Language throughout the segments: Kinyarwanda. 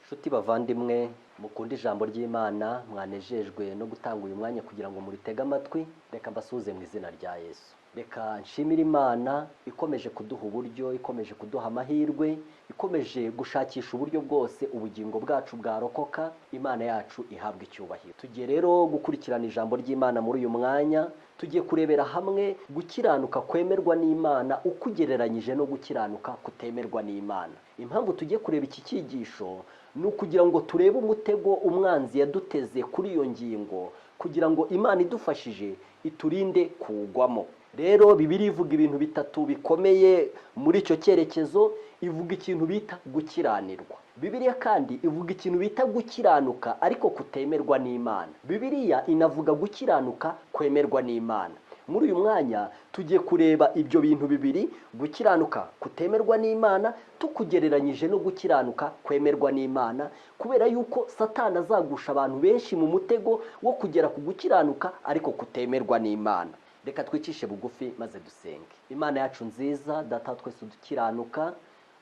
Nshuti bavandimwe mukunda ijambo ry'Imana, mwanejejwe no gutanga uyu mwanya kugira ngo muritege amatwi. Reka mbasuhuze mu izina rya Yesu. Reka nshimire Imana ikomeje kuduha uburyo, ikomeje kuduha amahirwe, ikomeje gushakisha uburyo bwose ubugingo bwacu bwarokoka. Imana yacu ihabwa icyubahiro. Tugiye rero gukurikirana ijambo ry'Imana muri uyu mwanya. Tugiye kurebera hamwe gukiranuka kwemerwa n'Imana ukugereranyije no gukiranuka kutemerwa n'Imana. Impamvu tugiye kureba iki cyigisho ni ukugira ngo turebe umutego umwanzi yaduteze kuri iyo ngingo, kugira ngo Imana idufashije iturinde kuwugwamo. Rero Bibiliya ivuga ibintu bitatu bikomeye muri icyo cyerekezo. Ivuga ikintu bita gukiranirwa. Bibiliya kandi ivuga ikintu bita gukiranuka ariko kutemerwa n'Imana. Bibiliya inavuga gukiranuka kwemerwa n'Imana. Muri uyu mwanya tugiye kureba ibyo bintu bibiri, gukiranuka kutemerwa n'Imana tukugereranyije no gukiranuka kwemerwa n'Imana, kubera yuko Satani azagusha abantu benshi mu mutego wo kugera ku gukiranuka ariko kutemerwa n'Imana. Reka twicishe bugufi maze dusenge. Imana yacu nziza, Data twese udukiranuka,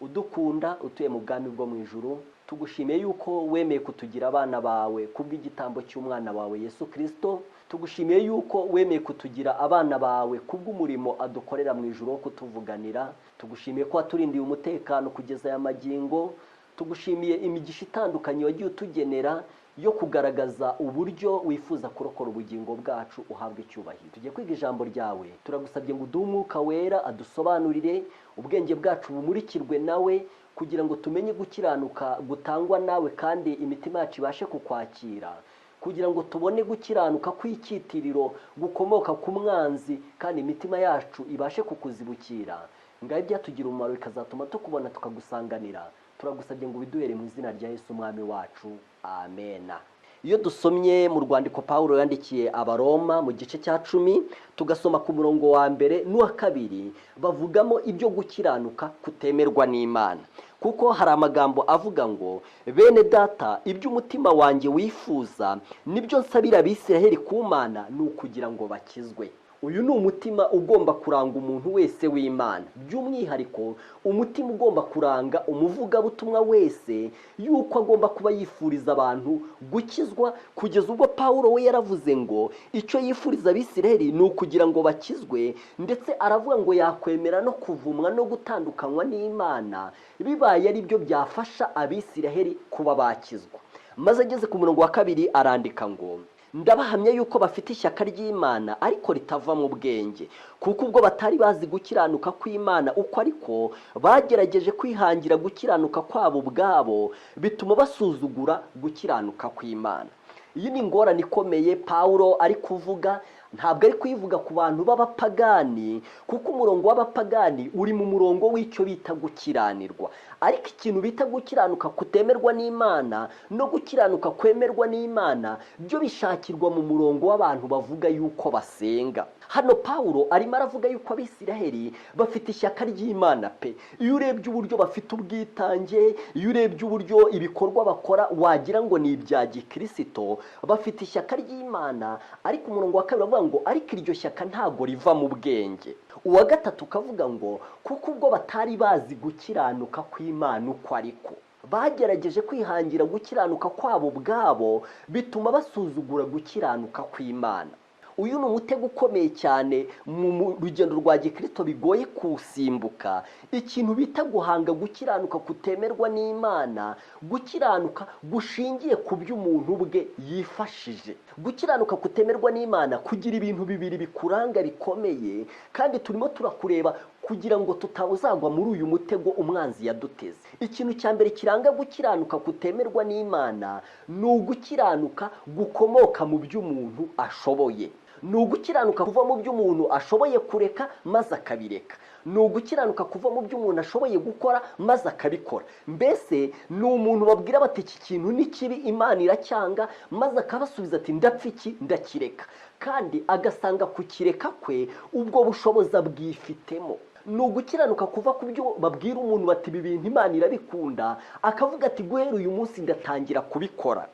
udukunda, utuye mu bwami bwo mu ijuru, tugushimiye yuko wemeye kutugira abana bawe kubw'igitambo cy'umwana wawe Yesu Kristo. Tugushimiye yuko wemeye kutugira abana bawe kubw'umurimo adukorera mu ijuru wo kutuvuganira. Tugushimiye ko waturindiye umutekano kugeza aya magingo. Tugushimiye imigisha itandukanye wagiye utugenera yo kugaragaza uburyo wifuza kurokora ubugingo bwacu. Uhabwe icyubahiro. Tugiye kwiga ijambo ryawe, turagusabye ngo uduhe Umwuka Wera adusobanurire, ubwenge bwacu bumurikirwe nawe, kugira ngo tumenye gukiranuka gutangwa nawe kandi imitima yacu ibashe kukwakira, kugira ngo tubone gukiranuka kw'icyitiriro gukomoka ku mwanzi kandi imitima yacu ibashe kukuzibukira. Ngaho byatugira umumaro bikazatuma tukubona tukagusanganira. Turagusabye ngo biduhere mu izina rya Yesu umwami wacu, amena. Iyo dusomye mu rwandiko Pawulo yandikiye Abaroma mu gice cya 10, tugasoma ku murongo wa mbere n'uwa kabiri, bavugamo ibyo gukiranuka kutemerwa n'Imana. Kuko hari amagambo avuga ngo, bene data, ibyo umutima wanjye wifuza nibyo nsabira Abisiraheli ku Mana, ni ukugira ngo bakizwe. Uyu ni umutima ugomba kuranga umuntu wese w'Imana, by'umwihariko umutima ugomba kuranga umuvugabutumwa wese, yuko agomba kuba yifuriza abantu gukizwa, kugeza ubwo Pawulo we yaravuze ngo icyo yifuriza Abisiraheli ni ukugira ngo bakizwe, ndetse aravuga ngo yakwemera no kuvumwa no gutandukanywa n'Imana bibaye ari byo byafasha Abisiraheli kuba bakizwa. Maze ageze ku murongo wa kabiri arandika ngo, ndabahamya yuko bafite ishyaka ry'Imana ariko ritava mu bwenge, kuko ubwo batari bazi gukiranuka kw'Imana uko ariko, bagerageje kwihangira gukiranuka kwabo ubwabo, bituma basuzugura gukiranuka kw'Imana. Iyi ni ingorane ikomeye Pawulo ari kuvuga. Ntabwo ari kuyivuga ku bantu b'abapagani, kuko umurongo w'abapagani uri mu murongo w'icyo bita gukiranirwa. Ariko ikintu bita gukiranuka kutemerwa n'Imana no gukiranuka kwemerwa n'Imana byo bishakirwa mu murongo w'abantu bavuga yuko basenga. Hano Pawulo arimo aravuga yuko Abisiraheli bafite ishyaka ry'Imana pe. Iyo urebye uburyo bafite ubwitange, iyo urebye uburyo ibikorwa bakora wagira ngo ni ibya gikristo, bafite ishyaka ry'Imana. Ariko umurongo wa kabiri avuga ngo ariko iryo shyaka ntago riva mu bwenge. Uwa gatatu ukavuga ngo kuko ubwo batari bazi gukiranuka kw'Imana uko ariko, bagerageje kwihangira gukiranuka kwabo ubwabo, bituma basuzugura gukiranuka kw'Imana. Uyu ni umutego ukomeye cyane mu rugendo rwa gikristo, bigoye kusimbuka. Ikintu bita guhanga gukiranuka kutemerwa n'Imana, gukiranuka gushingiye ku byo umuntu bwe yifashije. Gukiranuka kutemerwa n'Imana kugira ibintu bibiri bikuranga bikomeye, kandi turimo turakureba kugira ngo tutazagwa muri uyu mutego umwanzi yaduteze. Ikintu cya mbere kiranga gukiranuka kutemerwa n'Imana ni ugukiranuka gukomoka mu byo umuntu ashoboye. Ni ugukiranuka kuva mu byo umuntu ashoboye kureka maze akabireka. Ni ugukiranuka kuva mu byo umuntu ashoboye gukora maze akabikora. Mbese ni umuntu babwira bati iki kintu ni kibi, Imana iracyanga, maze akabasubiza ati ndapfa iki, ndakireka, kandi agasanga kukireka kwe ubwo bushobozi abwifitemo. Ni ugukiranuka kuva ku byo babwira umuntu bati ibi bintu Imana irabikunda, akavuga ati guhera uyu munsi ndatangira kubikora.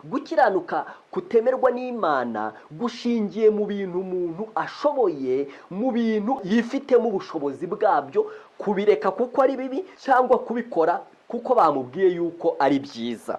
Gukiranuka kutemerwa n'Imana gushingiye mu bintu umuntu ashoboye, mu bintu yifitemo ubushobozi bwabyo, kubireka kuko ari bibi cyangwa kubikora kuko bamubwiye yuko ari byiza.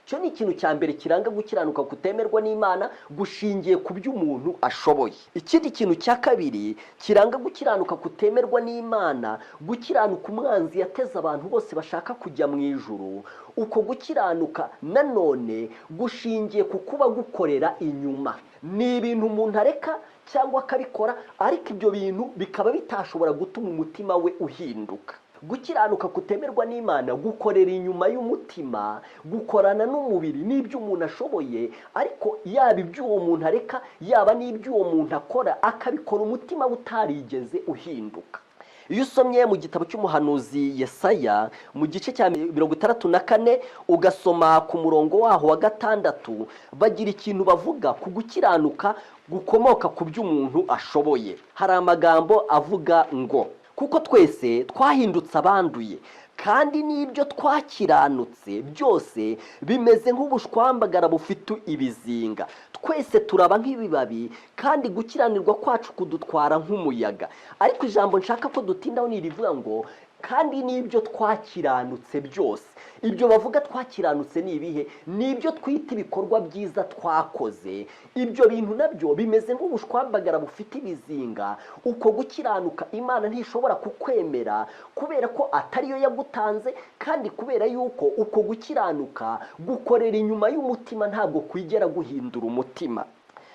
Cyo ni ikintu cya mbere kiranga gukiranuka kutemerwa n'Imana, gushingiye ku byo umuntu ashoboye. Ikindi kintu cya kabiri kiranga gukiranuka kutemerwa n'Imana, gukiranuka umwanzi yateze abantu bose bashaka kujya mu ijuru. Uko gukiranuka nanone gushingiye ku kuba gukorera inyuma. Ni ibintu umuntu areka cyangwa akabikora, ariko ibyo bintu bikaba bitashobora gutuma umutima we uhinduka. Gukiranuka kutemerwa n'Imana gukorera inyuma y'umutima, gukorana n'umubiri n'ibyo umuntu ashoboye, ariko yaba ibyo uwo muntu areka yaba n'ibyo uwo muntu akora akabikora umutima utarigeze uhinduka. Iyo usomye mu gitabo cy'umuhanuzi Yesaya mu gice cya 64 ugasoma ku murongo waho wa 6, bagira ikintu bavuga ku gukiranuka gukomoka ku byo umuntu ashoboye. Hari amagambo avuga ngo kuko twese twahindutse abanduye, kandi n'ibyo twakiranutse byose bimeze nk'ubushwambagara bufite ibizinga. Twese turaba nk'ibibabi, kandi gukiranirwa kwacu kudutwara nk'umuyaga. Ariko ijambo nshaka ko dutindaho ni irivuga ngo kandi n'ibyo twakiranutse byose. Ibyo bavuga twakiranutse ni ibihe? Ni ibyo twita ibikorwa byiza twakoze. Ibyo bintu nabyo bimeze nk'ubushwambagara bufite ibizinga. Uko gukiranuka Imana ntishobora kukwemera, kubera ko atariyo yagutanze, kandi kubera yuko uko gukiranuka gukorera inyuma y'umutima, ntabwo kwigera guhindura umutima.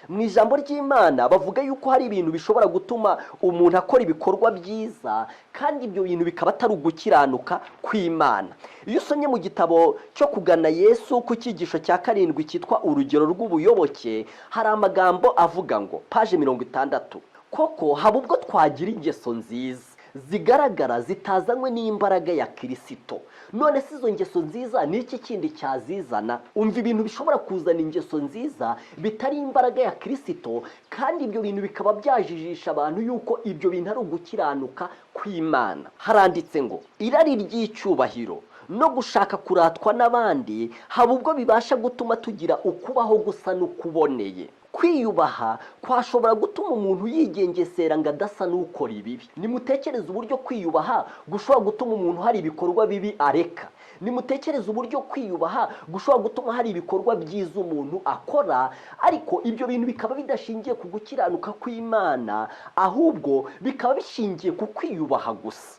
Mu ijambo ry'Imana bavuga yuko hari ibintu bishobora gutuma umuntu akora ibikorwa byiza, kandi ibyo bintu bikaba atari ugukiranuka kw'Imana. Iyo usomye mu gitabo cyo kugana Yesu ku cyigisho cya 7 cyitwa urugero rw'ubuyoboke, hari amagambo avuga ngo page 60, koko haba ubwo twagira ingeso nziza zigaragara zitazanywe n'imbaraga ya Kristo. None si izo ngeso nziza ni iki kindi cyazizana? Umva ibintu bishobora kuzana ingeso nziza bitari imbaraga ya Kristo, kandi ibyo bintu bikaba byajijisha abantu yuko ibyo bintu ari ugukiranuka kw'Imana. Haranditse ngo irari ry'icyubahiro no gushaka kuratwa n'abandi haba ubwo bibasha gutuma tugira ukubaho gusa n'ukuboneye. Kwiyubaha kwashobora gutuma umuntu yigengesera ngo adasa n'ukora ibibi. Nimutekereze uburyo kwiyubaha gushobora gutuma umuntu hari ibikorwa bibi areka. Nimutekereze uburyo kwiyubaha gushobora gutuma hari ibikorwa byiza umuntu akora, ariko ibyo bintu bikaba bidashingiye ku gukiranuka kw'Imana, ahubwo bikaba bishingiye ku kwiyubaha gusa.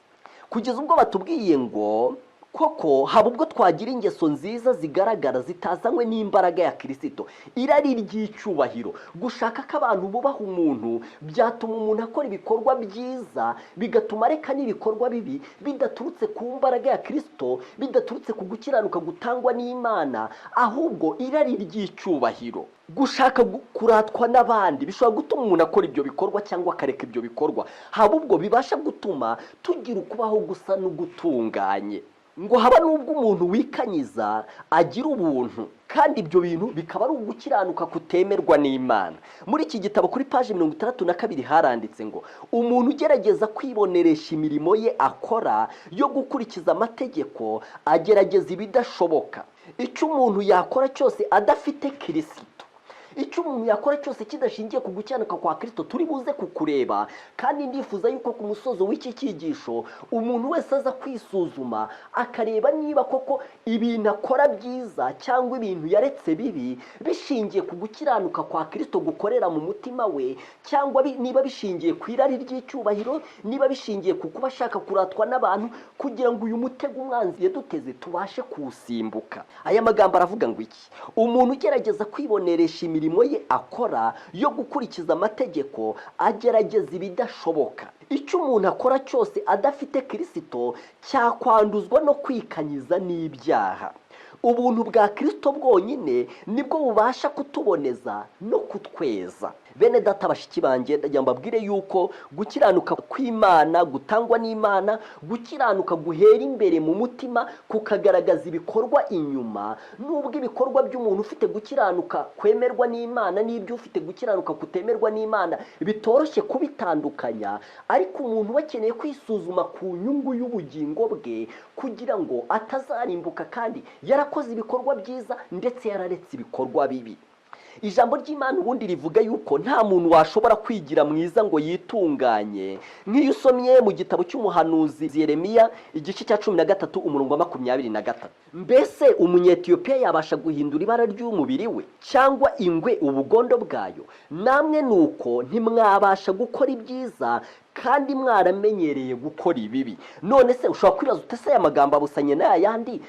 Kugeza ubwo batubwiye ngo koko haba ubwo twagira ingeso nziza zigaragara zitazanywe n'imbaraga ya Kristo. Irari ry'icyubahiro, gushaka ko abantu bubaha umuntu, byatuma umuntu akora ibikorwa byiza, bigatuma areka n'ibikorwa bibi, bidaturutse ku mbaraga ya Kristo, bidaturutse ku gukiranuka gutangwa n'Imana, ahubwo irari ry'icyubahiro, gushaka kuratwa n'abandi, bishobora gutuma umuntu akora ibyo bikorwa cyangwa akareka ibyo bikorwa. Haba ubwo bibasha gutuma tugira ukubaho gusa n'ugutunganye. Ngo haba n'ubwo umuntu wikanyiza agira ubuntu, kandi ibyo bintu bikaba ari ugukiranuka kutemerwa n'Imana. Muri iki gitabo kuri page 62 haranditse ngo umuntu ugerageza kwiboneresha imirimo ye akora yo gukurikiza amategeko agerageza ibidashoboka. Icyo umuntu yakora cyose adafite Kristo, icyo umuntu yakora cyose kidashingiye ku gukiranuka kwa Kristo, turi buze kukureba. Kandi ndifuza yuko ku musozo w'iki cyigisho umuntu wese aza kwisuzuma akareba niba koko ibintu akora byiza cyangwa ibintu yaretse bibi bishingiye ku gukiranuka kwa Kristo gukorera mu mutima we, cyangwa niba bishingiye ku irari ry'icyubahiro, niba bishingiye ku kuba ashaka kuratwa n'abantu, kugira ngo uyu mutego umwanzi yaduteze tubashe kuwusimbuka. Aya magambo aravuga ngo iki? Umuntu ugerageza kwiboneresha imirimo ye akora yo gukurikiza amategeko agerageza ibidashoboka. Icyo umuntu akora cyose adafite Kristo cyakwanduzwa no kwikanyiza n'ibyaha. Ubuntu bwa Kristo bwonyine nibwo bubasha kutuboneza no kutweza. Bene data bashiki banjye, ndagira mbabwire yuko gukiranuka kw'Imana gutangwa n'Imana, gukiranuka guhera imbere mu mutima kukagaragaza ibikorwa inyuma. Nubwo ibikorwa by'umuntu ufite gukiranuka kwemerwa n'Imana n'ibyo ufite gukiranuka kutemerwa n'Imana bitoroshye kubitandukanya, ariko umuntu wakeneye kwisuzuma ku nyungu y'ubugingo bwe kugira ngo atazarimbuka kandi yarakoze ibikorwa byiza ndetse yararetse ibikorwa bibi. ijambo ry'Imana ubundi rivuga yuko nta muntu washobora kwigira mwiza ngo yitunganye, nk'iyo usomye mu gitabo cy'umuhanuzi Yeremiya igice cya 13 umurongo wa 23. Mbese umunyetiyopiya yabasha guhindura ibara ry'umubiri we cyangwa ingwe ubugondo bwayo? Namwe nuko ntimwabasha gukora ibyiza kandi mwaramenyereye gukora ibibi. None se ushobora kwibaza utese aya magambo abusanye na yandi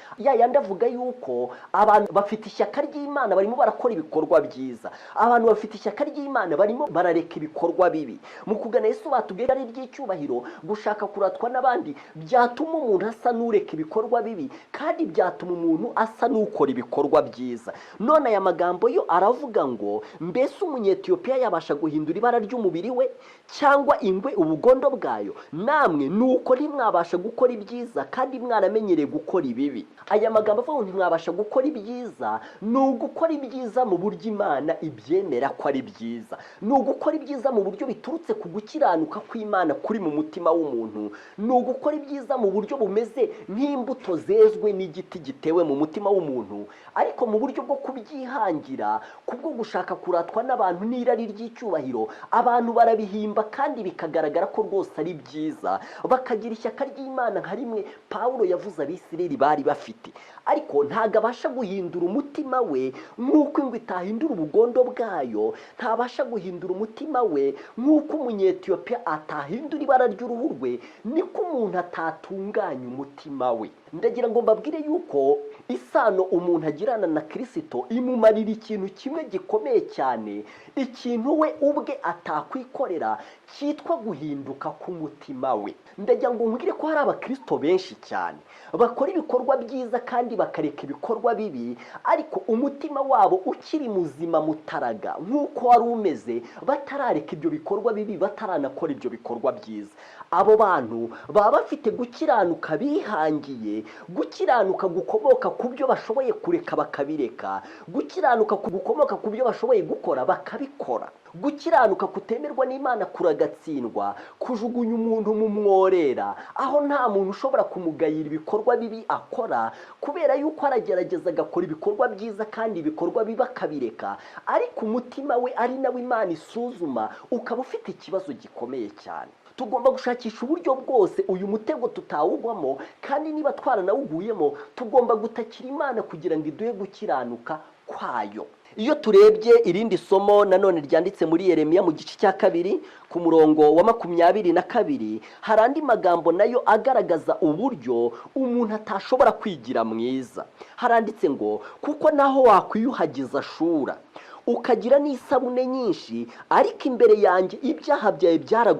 avuga yuko abantu bafite ishyaka ry'Imana barimo barakora ibikorwa byiza, abantu bafite ishyaka ry'Imana barimo barareka ibikorwa bibi. Mu kugana Yesu batubwiye ari ry'icyubahiro gushaka kuratwa n'abandi byatuma umuntu asa n'ureka ibikorwa bibi kandi byatuma umuntu asa n'ukora ibikorwa byiza. None aya magambo yo aravuga ngo mbese umunyetiyopiya yabasha guhindura ibara ry'umubiri we cyangwa ingwe ubugondo bwayo? Namwe nuko ntimwabasha gukora ibyiza kandi mwaramenyereye gukora ibibi. Aya magambo avuga ngo ntimwabasha gukora ibyiza, ni ugukora ibyiza mu buryo Imana ibyemera ko ari byiza, ni ugukora ibyiza mu buryo biturutse ku gukiranuka kw'Imana kuri mu mutima w'umuntu, ni ugukora ibyiza mu buryo bumeze nk'imbuto zezwe n'igiti gitewe mu mutima w'umuntu, ariko mu buryo bwo kubyihangira kubwo gushaka kuratwa n'abantu n'irari ry'icyubahiro. Abantu barabihimba kandi bikagaragara ko rwose ari byiza, bakagira ishyaka ry'Imana nka rimwe Pawulo yavuze Abisirayeli bari bafite, ariko ntago abasha guhindura umutima we nk'uko ingwe itahindura ubugondo bwayo, ntabasha guhindura umutima we nk'uko umunyetiyopiya atahindura ibara ry'uruhu rwe, niko umuntu atatunganya umutima we. Ndagira ngo mbabwire yuko isano umuntu agirana na Kristo imumarira ikintu kimwe gikomeye cyane, ikintu we ubwe atakwikorera, cyitwa guhinduka k'umutima we. Ndagira ngo nkubwire ko hari abakristo benshi cyane bakora ibikorwa byiza kandi bakareka ibikorwa bibi, ariko umutima wabo ukiri muzima mutaraga nk'uko wari umeze, batarareka ibyo bikorwa bibi, bataranakora ibyo bikorwa byiza. Abo bantu baba bafite gukiranuka bihangiye, gukiranuka gukomoka ku byo bashoboye kureka bakabireka, gukiranuka gukomoka ku byo bashoboye gukora bakabikora, gukiranuka kutemerwa n'Imana kuragatsindwa, kujugunya umuntu mu mworera aho nta muntu ushobora kumugayira ibikorwa bibi akora, kubera yuko aragerageza agakora ibikorwa byiza kandi ibikorwa bibi akabireka, ariko umutima we ari nawe Imana isuzuma ukaba ufite ikibazo gikomeye cyane. Tugomba gushakisha uburyo bwose uyu mutego tutawugwamo, kandi niba twaranawuguyemo tugomba gutakira Imana kugira ngo iduhe gukiranuka kwayo. Iyo turebye irindi somo nanone ryanditse muri Yeremiya mu gice cya 2 ku murongo wa 22, hari andi magambo nayo agaragaza uburyo umuntu atashobora kwigira mwiza. Haranditse ngo kuko naho wakwiyuhagiza Shura ukagira n'isabune nyinshi, ariko imbere yanjye ibyaha byawe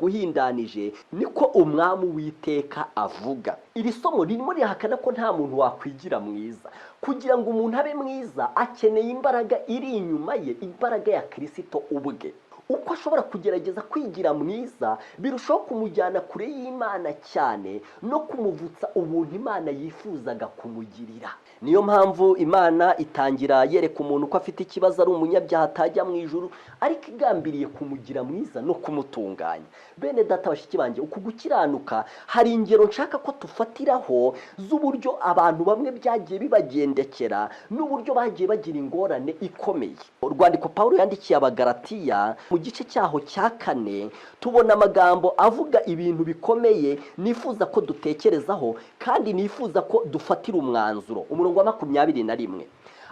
byaraguhindanije, niko umwami Uwiteka avuga. Iri somo ririmo rihakana ko nta muntu wakwigira mwiza. Kugira ngo umuntu abe mwiza akeneye imbaraga iri inyuma ye, imbaraga ya Kristo ubwe. Uko ashobora kugerageza kwigira mwiza birushaho kumujyana kure y'Imana cyane no kumuvutsa ubuntu Imana yifuzaga kumugirira. Niyo mpamvu Imana itangira yereka umuntu ko afite ikibazo ari umunyabyaha atajya mu ijuru, ariko igambiriye kumugira mwiza no kumutunganya. Bene data bashiki banjye, uku gukiranuka hari ingero nshaka ko tufatiraho z'uburyo abantu bamwe byagiye bibagendekera n'uburyo bagiye bagira ingorane ikomeye. Urwandiko Pawulo yandikiye Abagalatiya mu gice cyaho cya 4 tubona amagambo avuga ibintu bikomeye nifuza ko dutekerezaho kandi nifuza ko dufatira umwanzuro. Umurongo wa 21,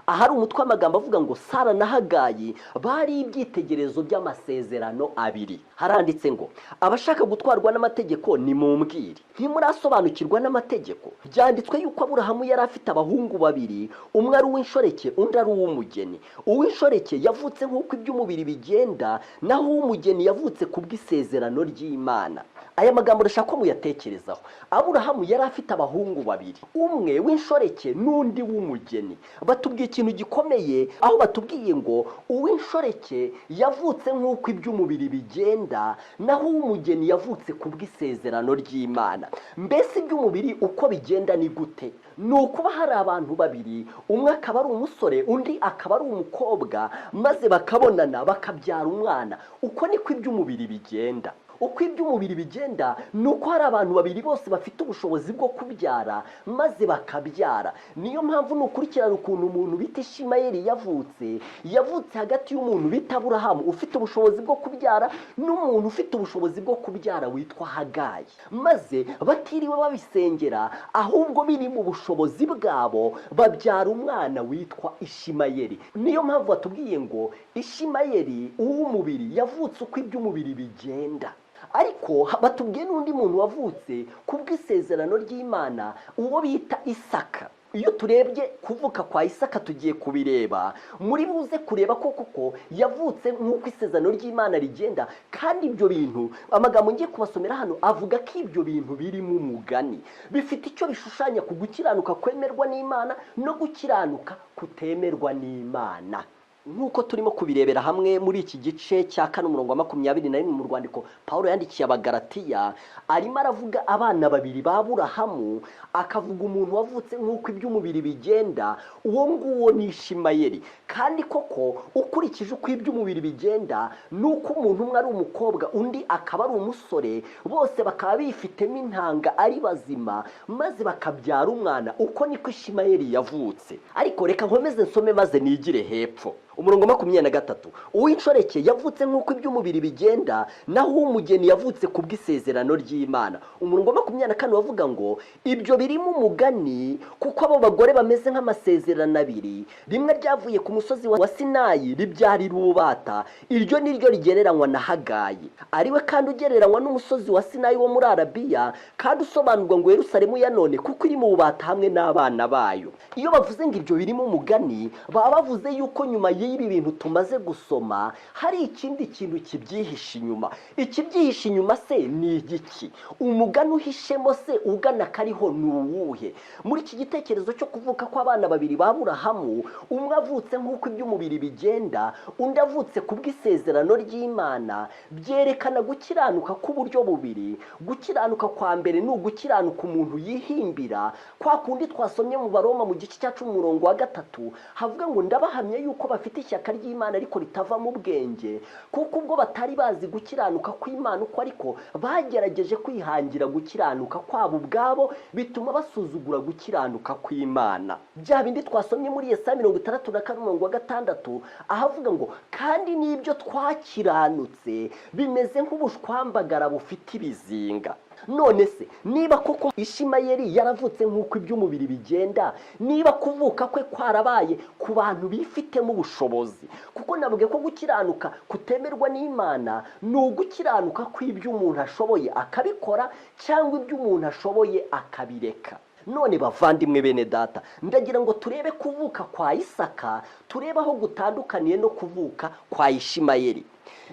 ahari umutwe w'amagambo avuga ngo Sara na Hagayi bari ibyitegerezo by'amasezerano abiri. Haranditse ngo abashaka gutwarwa n'amategeko nimumbwire, ntimurasobanukirwa n'amategeko. Byanditswe yuko Aburahamu yari afite abahungu babiri, umwe ari uw'inshoreke undi ari uw'umugeni. Uw'inshoreke yavutse nk'uko iby'umubiri bigenda, naho uw'umugeni yavutse kubw'isezerano ry'Imana. Aya magambo ndashaka ko muyatekerezaho. Aburahamu yari afite abahungu babiri, umwe w'inshoreke n'undi w'umugeni. Batubwiye ikintu gikomeye aho batubwiye ngo uw'inshoreke yavutse nk'uko iby'umubiri bigenda, naho uw'umugeni yavutse kubw'isezerano ry'Imana. Mbese iby'umubiri uko bigenda ni gute? Ni ukuba hari abantu babiri, umwe akaba ari umusore undi akaba ari umukobwa, maze bakabonana bakabyara umwana. Uko niko iby'umubiri bigenda. uko iby'umubiri bigenda ni uko hari abantu babiri bose bafite ubushobozi bwo kubyara maze bakabyara. Niyo mpamvu nukurikirana ukuntu umuntu bita Ishimayeli yavutse hagati y'umuntu bita Aburahamu ufite ubushobozi bwo kubyara n'umuntu ufite ubushobozi bwo kubyara witwa Hagayi, maze batiriwe babisengera ahubwo biri mu bushobozi bwabo babyara umwana witwa Ishimayeli. Niyo mpamvu batubwiye ngo Ishimayeli uw'umubiri yavutse uko iby'umubiri bigenda, ariko batubwiye n'undi muntu wavutse kubw'isezerano ry'Imana uwo bita Isaka. Iyo turebye kuvuka kwa Isaka tugiye kubireba, muri buze kureba koko yavutse nk'uko isezerano ry'Imana rigenda. Kandi ibyo bintu amagambo ngiye kubasomera hano avuga ko ibyo bintu biri mu mugani, bifite icyo bishushanya ku gukiranuka kwemerwa n'Imana no gukiranuka kutemerwa n'Imana, nk'uko turimo kubirebera hamwe muri iki gice cya 4:21 mu rwandiko Pawulo yandikiye Abagalatiya. Arimo aravuga abana babiri ba Aburahamu, akavuga umuntu wavutse nk'uko iby'umubiri bigenda, uwo nguwo ni Ishimayeli. Kandi koko ukurikije uko iby'umubiri bigenda nuko umuntu umwe ari umukobwa undi akaba ari umusore, bose bakaba bifitemo intanga ari bazima maze bakabyara umwana. Uko niko Ishimayeli yavutse. Ariko reka nkomeze nsome maze nigire hepfo. Umurongo 23, uw'inshoreke yavutse nk'uko iby'umubiri bigenda, naho uw'umugeni yavutse kubw'isezerano ry'Imana. Umurongo 24 wavuga ngo ibyo birimo umugani kuko abo bagore bameze nk'amasezerano abiri, rimwe ryavuye ku musozi wa Sinayi ribyarira ububata, iryo ni ryo rigereranywa na Hagayi, ariwe kandi ugereranywa n'umusozi wa Sinayi wo muri Arabiya, kandi usobanurwa ngo Yerusalemu ya none kuko iri mu bubata hamwe n'abana bayo. Iyo bavuze ngo ibyo birimo umugani, baba bavuze yuko nyuma y'ibi bintu tumaze gusoma hari ikindi kintu kibyihishe inyuma. Ikibyihishe inyuma se ni igiki? Umugani uhishemo se ugana kariho ni uwuhe? Muri iki gitekerezo cyo kuvuka kw'abana babiri ba Aburahamu, umwe avutse nk'uko iby'umubiri bigenda, undi avutse kubw'isezerano ry'Imana, byerekana gukiranuka k'uburyo bubiri. Gukiranuka kwa mbere ni ugukiranuka umuntu yihimbira, kwa kundi twasomye mu Baroma mu gice cya 10:3 havuga ngo ndabahamya yuko bafite ishyaka ry'Imana ariko ritava mu bwenge, kuko ubwo batari bazi gukiranuka kw'Imana uko ariko bagerageje kwihangira gukiranuka kwabo ubwabo, bituma basuzugura gukiranuka kw'Imana. Bya bindi twasomye muri Yesaya 64:6 ahavuga ngo kandi n'ibyo twakiranutse bimeze nk'ubushwambagara bufite ibizinga. None se niba koko Ishimayeli yaravutse nk'uko iby'umubiri bigenda, niba kuvuka kwe kwarabaye ku bantu bifitemo ubushobozi, kuko navuga ko gukiranuka kutemerwa n'Imana ni ugukiranuka kw'iby'umuntu ashoboye akabikora cyangwa iby'umuntu ashoboye akabireka. None bavandimwe bene data, ndagira ngo turebe kuvuka kwa Isaka, turebe aho gutandukaniye no kuvuka kwa Ishimayeli.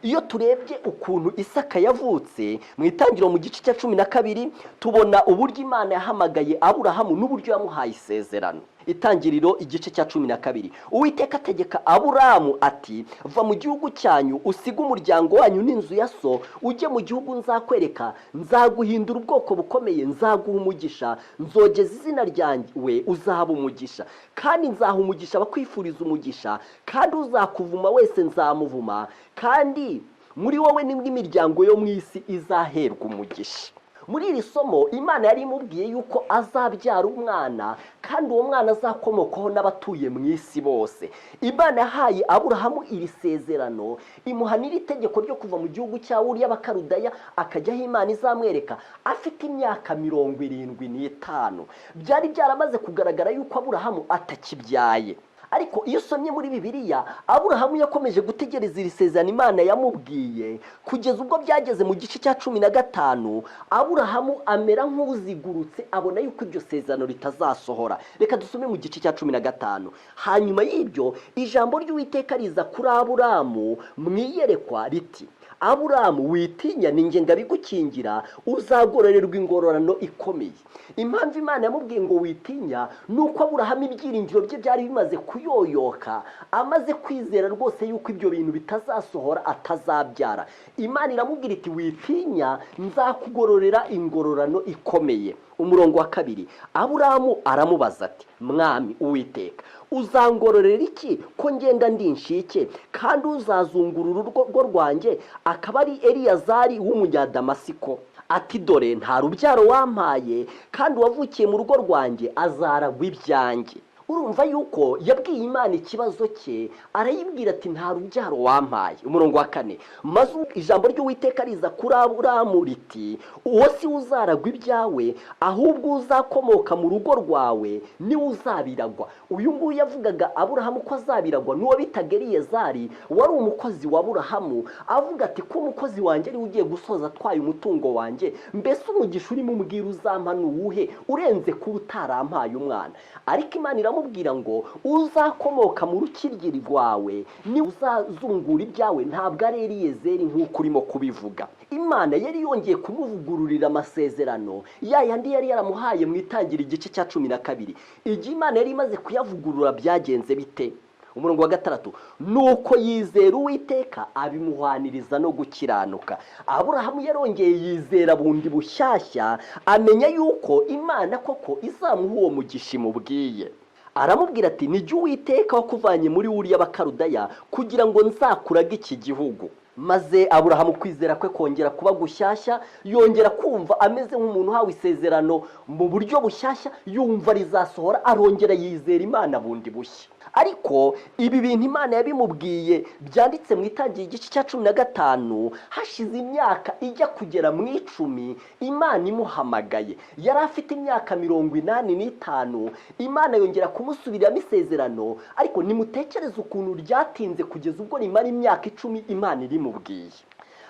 Iyo turebye ukuntu Isaka yavutse mu itangiriro mu gice cya 12, tubona uburyo Imana yahamagaye Aburahamu n'uburyo yamuhaye isezerano. Itangiriro igice cya 12, Uwiteka ategeka Aburahamu ati va mu gihugu cyanyu usiga umuryango wanyu n'inzu ya so ujye mu gihugu nzakwereka, nzaguhindura ubwoko bukomeye, nzaguha umugisha, nzogeza izina ryanjye uzaba umugisha, kandi nzaha umugisha abakwifuriza umugisha, kandi uzakuvuma wese nzamuvuma, kandi muri wowe n'imiryango yo mu isi izaherwa umugisha. Muri iri somo Imana yari imubwiye yuko azabyara umwana, kandi uwo mwana azakomokaho n'abatuye mu isi bose. Imana yahaye Aburahamu iri sezerano, imuha n'iri tegeko ryo kuva mu gihugu cya Uri y'Abakaludaya akajya aho Imana izamwereka afite imyaka 75. Byari byaramaze kugaragara yuko Aburahamu atakibyaye. Ariko iyo usomye muri Bibiliya, Aburahamu yakomeje gutegereza iri sezerano Imana yamubwiye kugeza ubwo byageze mu gice cya 15. Aburahamu amera nk'uzigurutse, abona yuko iryo sezerano ritazasohora. Reka dusome mu gice cya 15. Hanyuma y'ibyo ijambo ry'Uwiteka riza kuri Aburahamu mwiyerekwa riti Aburahamu witinya, ninjye ngabigukingira, uzagororerwa ingororano ikomeye. Impamvu Imana yamubwiye ngo witinya nuko Aburahamu ibyiringiro bye byari bimaze kuyoyoka, amaze kwizera rwose yuko ibyo bintu bitazasohora, atazabyara. Imana iramubwira iti witinya, nzakugororera ingororano ikomeye. umurongo wa 2, Aburahamu aramubaza ati, mwami Uwiteka, uzangororera iki ko ngenda ndi inshike, kandi uzazungurura urugo rwanjye akaba ari Eliyazari w'umunyadamasiko? Ati, dore nta rubyaro wampaye, kandi uwavukiye mu rugo rwanjye azaragwa ibyanjye. Urumva yuko yabwiye Imana ikibazo cye, arayibwira ati nta rubyaro wampaye. Umurongo wa 4, maze ijambo ry'Uwiteka riza kuri Aburahamu riti, uwo si uzaragwa ibyawe, ahubwo uzakomoka mu rugo rwawe niwe uzabiragwa. Uyu nguyu yavugaga Aburahamu ko azabiragwa n'uwo bitaga Eliyazari, wari umukozi wa Aburahamu, avuga ati, ko umukozi wanjye ari ugiye gusoza atwaye umutungo wanjye, mbese umugisha urimo umbwira uzampa nuwuhe urenze kuba utarampaye umwana? Ariko Imana iramubwira ngo uzakomoka mu rukiryi rwawe ni uzazungura ibyawe, ntabwo ari Eliyezeri nk'uko urimo kubivuga. Imana yari yongeye kumuvugururira amasezerano yandi yari yaramuhaye mu Itangira igice cya 12. Igihe Imana yari imaze kuyavugurura byagenze bite? Umurongo wa 6, nuko yizera Uwiteka abimuhwaniriza no gukiranuka. Aburahamu yarongeye yizera bundi bushyashya, amenya yuko Imana koko izamuha uwo mugisha imubwiye. Aramubwira ati, nijye Uwiteka wakuvanye muri Uri y'Abakaludaya kugira ngo nzakurage iki gihugu. Maze Aburahamu kwizera kwe kongera kuba gushyashya, yongera kumva ameze nk'umuntu uhawe isezerano mu buryo bushyashya, yumva rizasohora, arongera yizera Imana bundi bushya. Ariko ibi bintu Imana yabimubwiye byanditse mu Itangira igice cya 15, hashize imyaka ijya kugera mu 10 Imana imuhamagaye. Yari afite imyaka 85, Imana yongera kumusubiriramo isezerano, ariko nimutekereze ukuntu ryatinze kugeza ubwo rimara imyaka 10 Imana irimubwiye.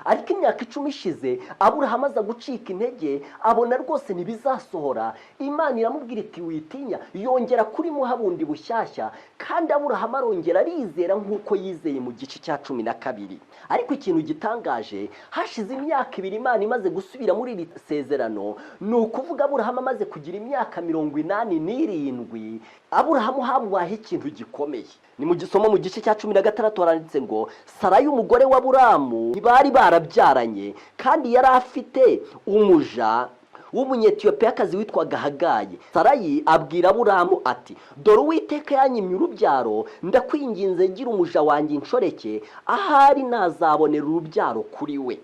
Ariko imyaka 10 ishize, Aburahamu aza gucika intege, abona rwose ntibizasohora. Imana iramubwira iti, witinya, yongera kuri muha bundi bushyashya, kandi Aburahamu arongera arizera nk'uko yizeye mu gice cya 12. Ariko ikintu gitangaje, hashize imyaka 2 Imana imaze gusubira muri iri sezerano, ni ukuvuga Aburahamu amaze kugira imyaka 87, Aburahamu habaye ikintu gikomeye. Ni mu gisomo mu gice cya 16 haranditse ngo, Sarayi umugore wa Aburahamu bari barabyaranye, kandi yari afite umuja w'umunyetiyopiyakazi witwaga Hagayi. Sarayi abwira Aburahamu ati, dore Uwiteka yanyimye urubyaro, ndakwinginze gira umuja wanjye inshoreke, ahari nazabonera urubyaro kuri we.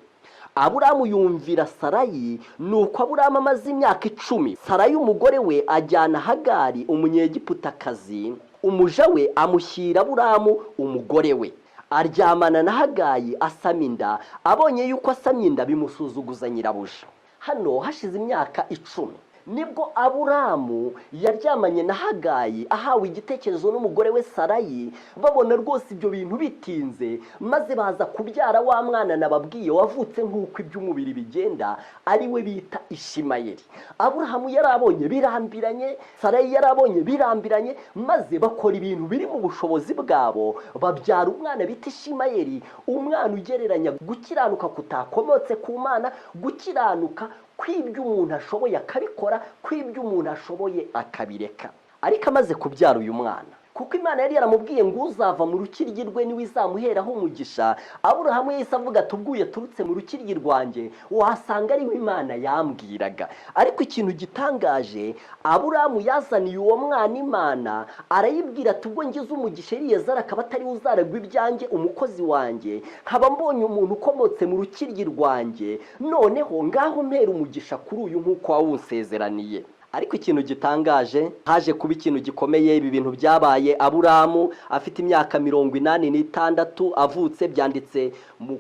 Aburahamu yumvira Sarayi, nuko Aburahamu amaze imyaka 10, Sarayi umugore we ajyana Hagari umunyegiputakazi, umuja we amushyira Aburahamu umugore we. Aryamana na Hagayi asama inda, abonye yuko asamye inda bimusuzuguza nyirabuja. Hano hashize imyaka 10 nibwo Aburahamu yaryamanye na Hagayi, ahawe igitekerezo n'umugore we Sarayi, babona rwose ibyo bintu bitinze, maze baza kubyara wa mwana nababwiye wavutse nk'uko iby'umubiri bigenda, ari we bita Ishimayeli. Aburahamu yarabonye birambiranye, Sarayi yarabonye birambiranye, maze bakora ibintu biri mu bushobozi bwabo, babyara umwana bita Ishimayeli, umwana ugereranya gukiranuka kutakomotse ku Mana, gukiranuka kw'ibyo umuntu ashoboye akabikora, kw'ibyo umuntu ashoboye akabireka. Ariko amaze kubyara uyu mwana, kuko Imana yari yaramubwiye ngo uzava mu rukiryi rwe niwe izamuheraho umugisha, Aburahamu yahise avuga ati, ubwo yaturutse mu rukiryi rwanjye wasanga ari we Imana yambwiraga. Ariko ikintu gitangaje, Aburahamu yazaniye uwo mwana Imana, arayibwira ati, ubwo ngize umugisha Eliyezari akaba atari uzaragwa ibyanjye umukozi wanjye, nkaba mbonye umuntu ukomotse mu rukiryi rwanjye, noneho ngaho mpera umugisha kuri uyu nk'uko wawunsezeraniye. Ariko ikintu gitangaje, haje kuba ikintu gikomeye. Ibi bintu byabaye Aburahamu afite imyaka 86 avutse, byanditse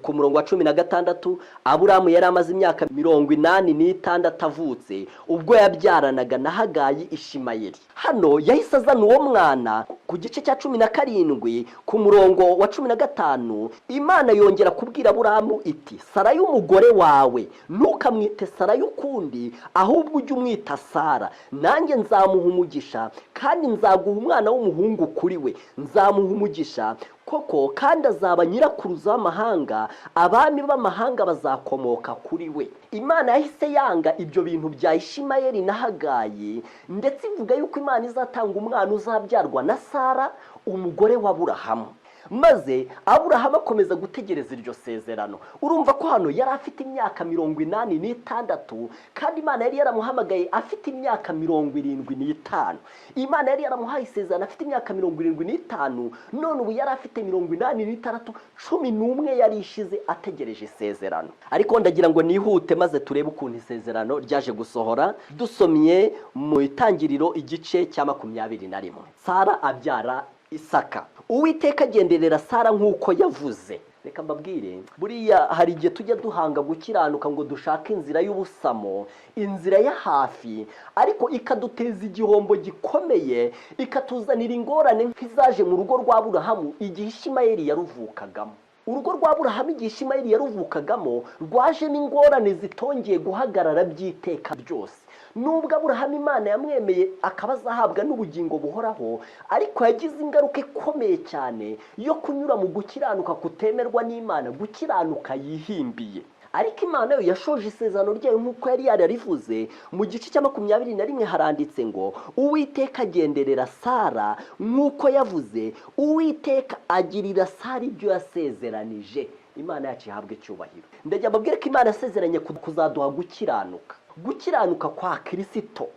ku murongo wa 16. Aburahamu yari amaze imyaka 86 avutse ubwo yabyaranaga na Hagayi Ishimayeli. Hano yahise azana uwo mwana ku gice cya 17 ku murongo wa 15. Imana yongera kubwira Aburahamu iti, Sarayi umugore wawe ntukamwite Sarayi ukundi, ahubwo ujye umwita Sara, nanjye nzamuha umugisha, kandi nzaguha umwana w'umuhungu kuri we, nzamuha umugisha koko, kandi azaba nyirakuruza w'amahanga, abami b'amahanga bazakomoka kuri we. Imana yahise yanga ibyo bintu bya Ishimayeli na Hagayi, ndetse ivuga yuko Imana izatanga umwana uzabyarwa na Sara umugore wa Aburahamu. maze Aburahamu akomeza gutegereza iryo sezerano. Urumva ko hano yari afite imyaka 86 kandi Imana yari yaramuhamagaye afite imyaka 75. Imana yari yaramuhaye isezerano afite imyaka 75, none ubu yari afite 86, 11 yari ishize ategereje isezerano. Ariko ndagira ngo nihute maze turebe ukuntu isezerano ryaje gusohora. Dusomye mu Itangiriro igice cya 21, Sara abyara Isaka. Uwiteka agenderera Sara nk'uko yavuze. Reka mbabwire, buriya hari igihe tujya duhanga gukiranuka ngo dushake inzira y'ubusamo, inzira ya hafi, ariko ikaduteza igihombo gikomeye, ikatuzanira ingorane nk'izaje mu rugo rwa Aburahamu igihe Ishimayeli yaruvukagamo. Urugo rwa Aburahamu igihe Ishimayeli yaruvukagamo rwajemo ingorane zitongeye guhagarara by'iteka ryose. Nubwo Aburahamu Imana yamwemeye akaba azahabwa n'ubugingo buhoraho, ariko yagize ingaruka ikomeye cyane yo kunyura mu gukiranuka kutemerwa n'Imana, gukiranuka yihimbiye. Ariko Imana yo yashoje isezerano ryayo nk'uko yari yararivuze. Mu gice cya 21 haranditse ngo Uwiteka agenderera Sara nk'uko yavuze, Uwiteka agirira Sara ibyo yasezeranije. Imana yacu ihabwe icyubahiro. Ndagira mbabwire ko Imana yasezeranye kuzaduha gukiranuka. Gukiranuka kwa Kristo,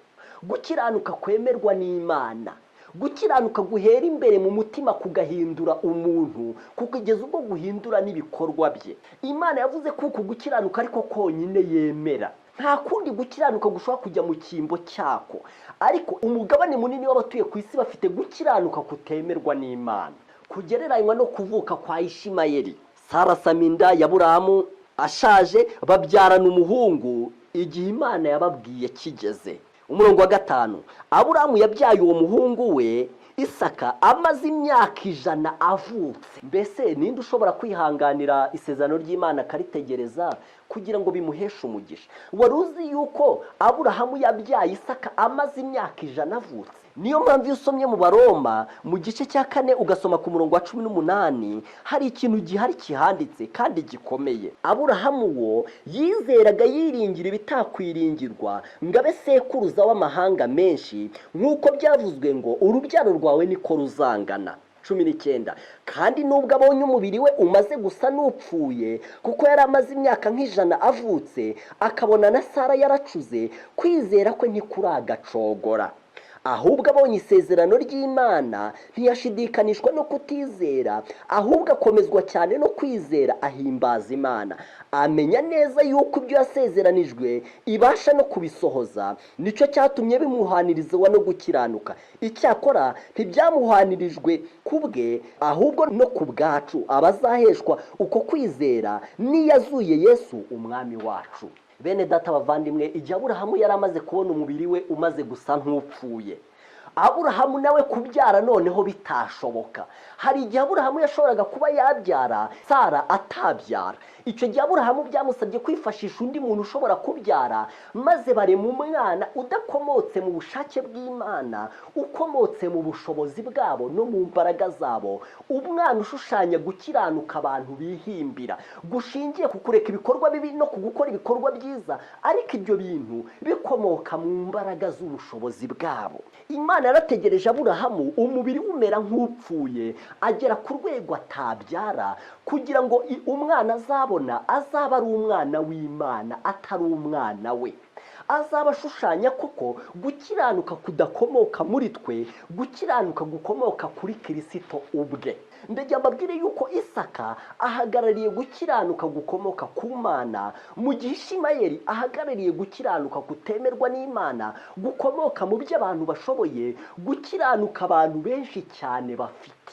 gukiranuka kwemerwa n'Imana, gukiranuka guhera imbere mu mutima kugahindura umuntu, kugeza ubwo guhindura n'ibikorwa bye. Imana yavuze ko gukiranuka ariko konyine yemera. Nta kundi gukiranuka gushobora kujya mu cyimbo cyako. Ariko umugabane munini w'abatuye ku isi bafite gukiranuka kutemerwa n'Imana, kugereranywa no kuvuka kwa Ishimayeli. Sara Saminda ya Aburahamu ashaje, babyarana umuhungu igihe Imana yababwiye kigeze. Umurongo wa 5, Aburahamu yabyaye uwo muhungu we Isaka amaze imyaka 100 avutse. Mbese ninde ushobora kwihanganira isezerano ry'Imana karitegereza kugira ngo bimuheshe umugisha? Wari uzi yuko Aburahamu yabyaye Isaka amaze imyaka 100 avutse? Niyo mpamvu iyo usomye mu Baroma mu gice cya 4 ugasoma ku murongo wa 18, hari ikintu gihari kihanditse kandi gikomeye. Aburahamu wo yizeraga yiringira ibitakwiringirwa ngo abe sekuruza w'amahanga menshi, nk'uko byavuzwe ngo urubyaro rwawe niko ruzangana. 19, kandi nubwo abonye umubiri we umaze gusa n'upfuye, kuko yari amaze imyaka nk'ijana avutse, akabona na Sara yaracuze, kwizera kwe ntikuragacogora. Ahubwo abonye isezerano ry'Imana ntiyashidikanishwa no kutizera, ahubwo akomezwa cyane no kwizera, ahimbaza Imana, amenya neza yuko ibyo yasezeranijwe ibasha no kubisohoza. Nicyo cyatumye bimuhanirizwa no gukiranuka. Icyakora ntibyamuhanirijwe kubwe, ahubwo no ku bwacu abazaheshwa uko kwizera niyazuye Yesu umwami wacu. Bene data bavandimwe, igihe Aburahamu yari amaze kubona umubiri we umaze gusa nk'upfuye, Aburahamu nawe kubyara noneho bitashoboka. Hari igihe Aburahamu yashoboraga kuba yabyara Sara atabyara. Icyo gihe Aburahamu byamusabye kwifashisha undi muntu ushobora kubyara, maze barema umwana udakomotse mu bushake bw'Imana, ukomotse mu bushobozi bwabo no mu mbaraga zabo. Umwana ushushanya gukiranuka abantu bihimbira, gushingiye ku kureka ibikorwa bibi no kugukora ibikorwa byiza, ariko ibyo bintu bikomoka mu mbaraga z'ubushobozi bwabo. Imana yarategereje Aburahamu umubiri umera nk'upfuye, agera ku rwego atabyara, kugira ngo umwana azabona azaba ari umwana w'Imana atari umwana we. Azaba ashushanya koko gukiranuka kudakomoka muri twe, gukiranuka gukomoka kuri Kristo ubwe. Ndagira mbabwire yuko Isaka ahagarariye gukiranuka gukomoka ku Mana, mu gihe Ishimayeli ahagarariye gukiranuka kutemerwa n'Imana, gukomoka mu byo abantu bashoboye, gukiranuka abantu benshi cyane bafite.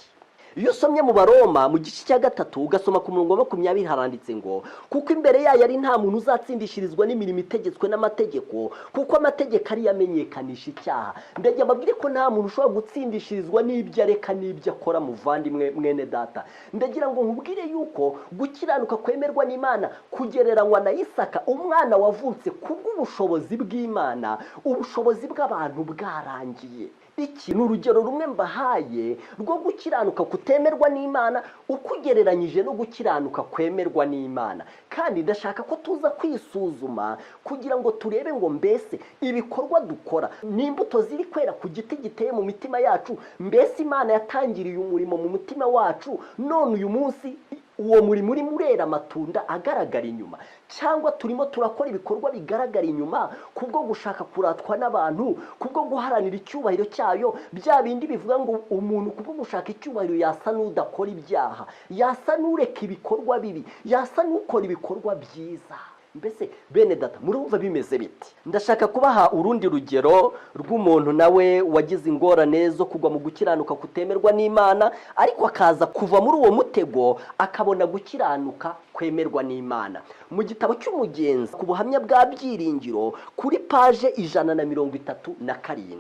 Iyo usomye mu Baroma mu gice cya 3 ugasoma ku murongo wa 20 haranditse ngo kuko imbere yayo ari nta muntu uzatsindishirizwa n'imirimo itegetswe n'amategeko, kuko amategeko ari yamenyekanisha icyaha. Ndagira mbabwire ko nta muntu ushobora gutsindishirizwa n'ibyo areka n'ibyo akora. Muvandimwe mwene data, ndagira ngo nkubwire yuko gukiranuka kwemerwa n'Imana kugereranywa na Isaka, umwana wavutse kubw'ubushobozi bw'Imana, ubushobozi bw'abantu bwarangiye. iki ni urugero rumwe mbahaye rwo gukiranuka kutemerwa n'Imana ukugereranyije no gukiranuka kwemerwa n'Imana. Kandi ndashaka ko tuza kwisuzuma kugira ngo turebe ngo mbese ibikorwa dukora n'imbuto ziri kwera ku giti giteye mu mitima yacu, mbese Imana yatangiriye umurimo mu mutima wacu, none uyu munsi uwo murimo urimo urera amatunda agaragara inyuma, cyangwa turimo turakora ibikorwa bigaragara inyuma kubwo gushaka kuratwa n'abantu, kubwo guharanira icyubahiro cyayo, bya bindi bivuga ngo umuntu kubwo gushaka icyubahiro yasa n'udakora ibyaha, yasa n'ureka ibikorwa bibi, yasa n'ukora ibikorwa byiza. Mbese bene data murumva bimeze biti? Ndashaka kubaha urundi rugero rw'umuntu nawe wagize ingorane zo kugwa mu gukiranuka kutemerwa n'Imana, ariko akaza kuva muri uwo mutego akabona gukiranuka kwemerwa n'Imana. Mu gitabo cy'Umugenzi ku buhamya bwa Byiringiro kuri paje 137,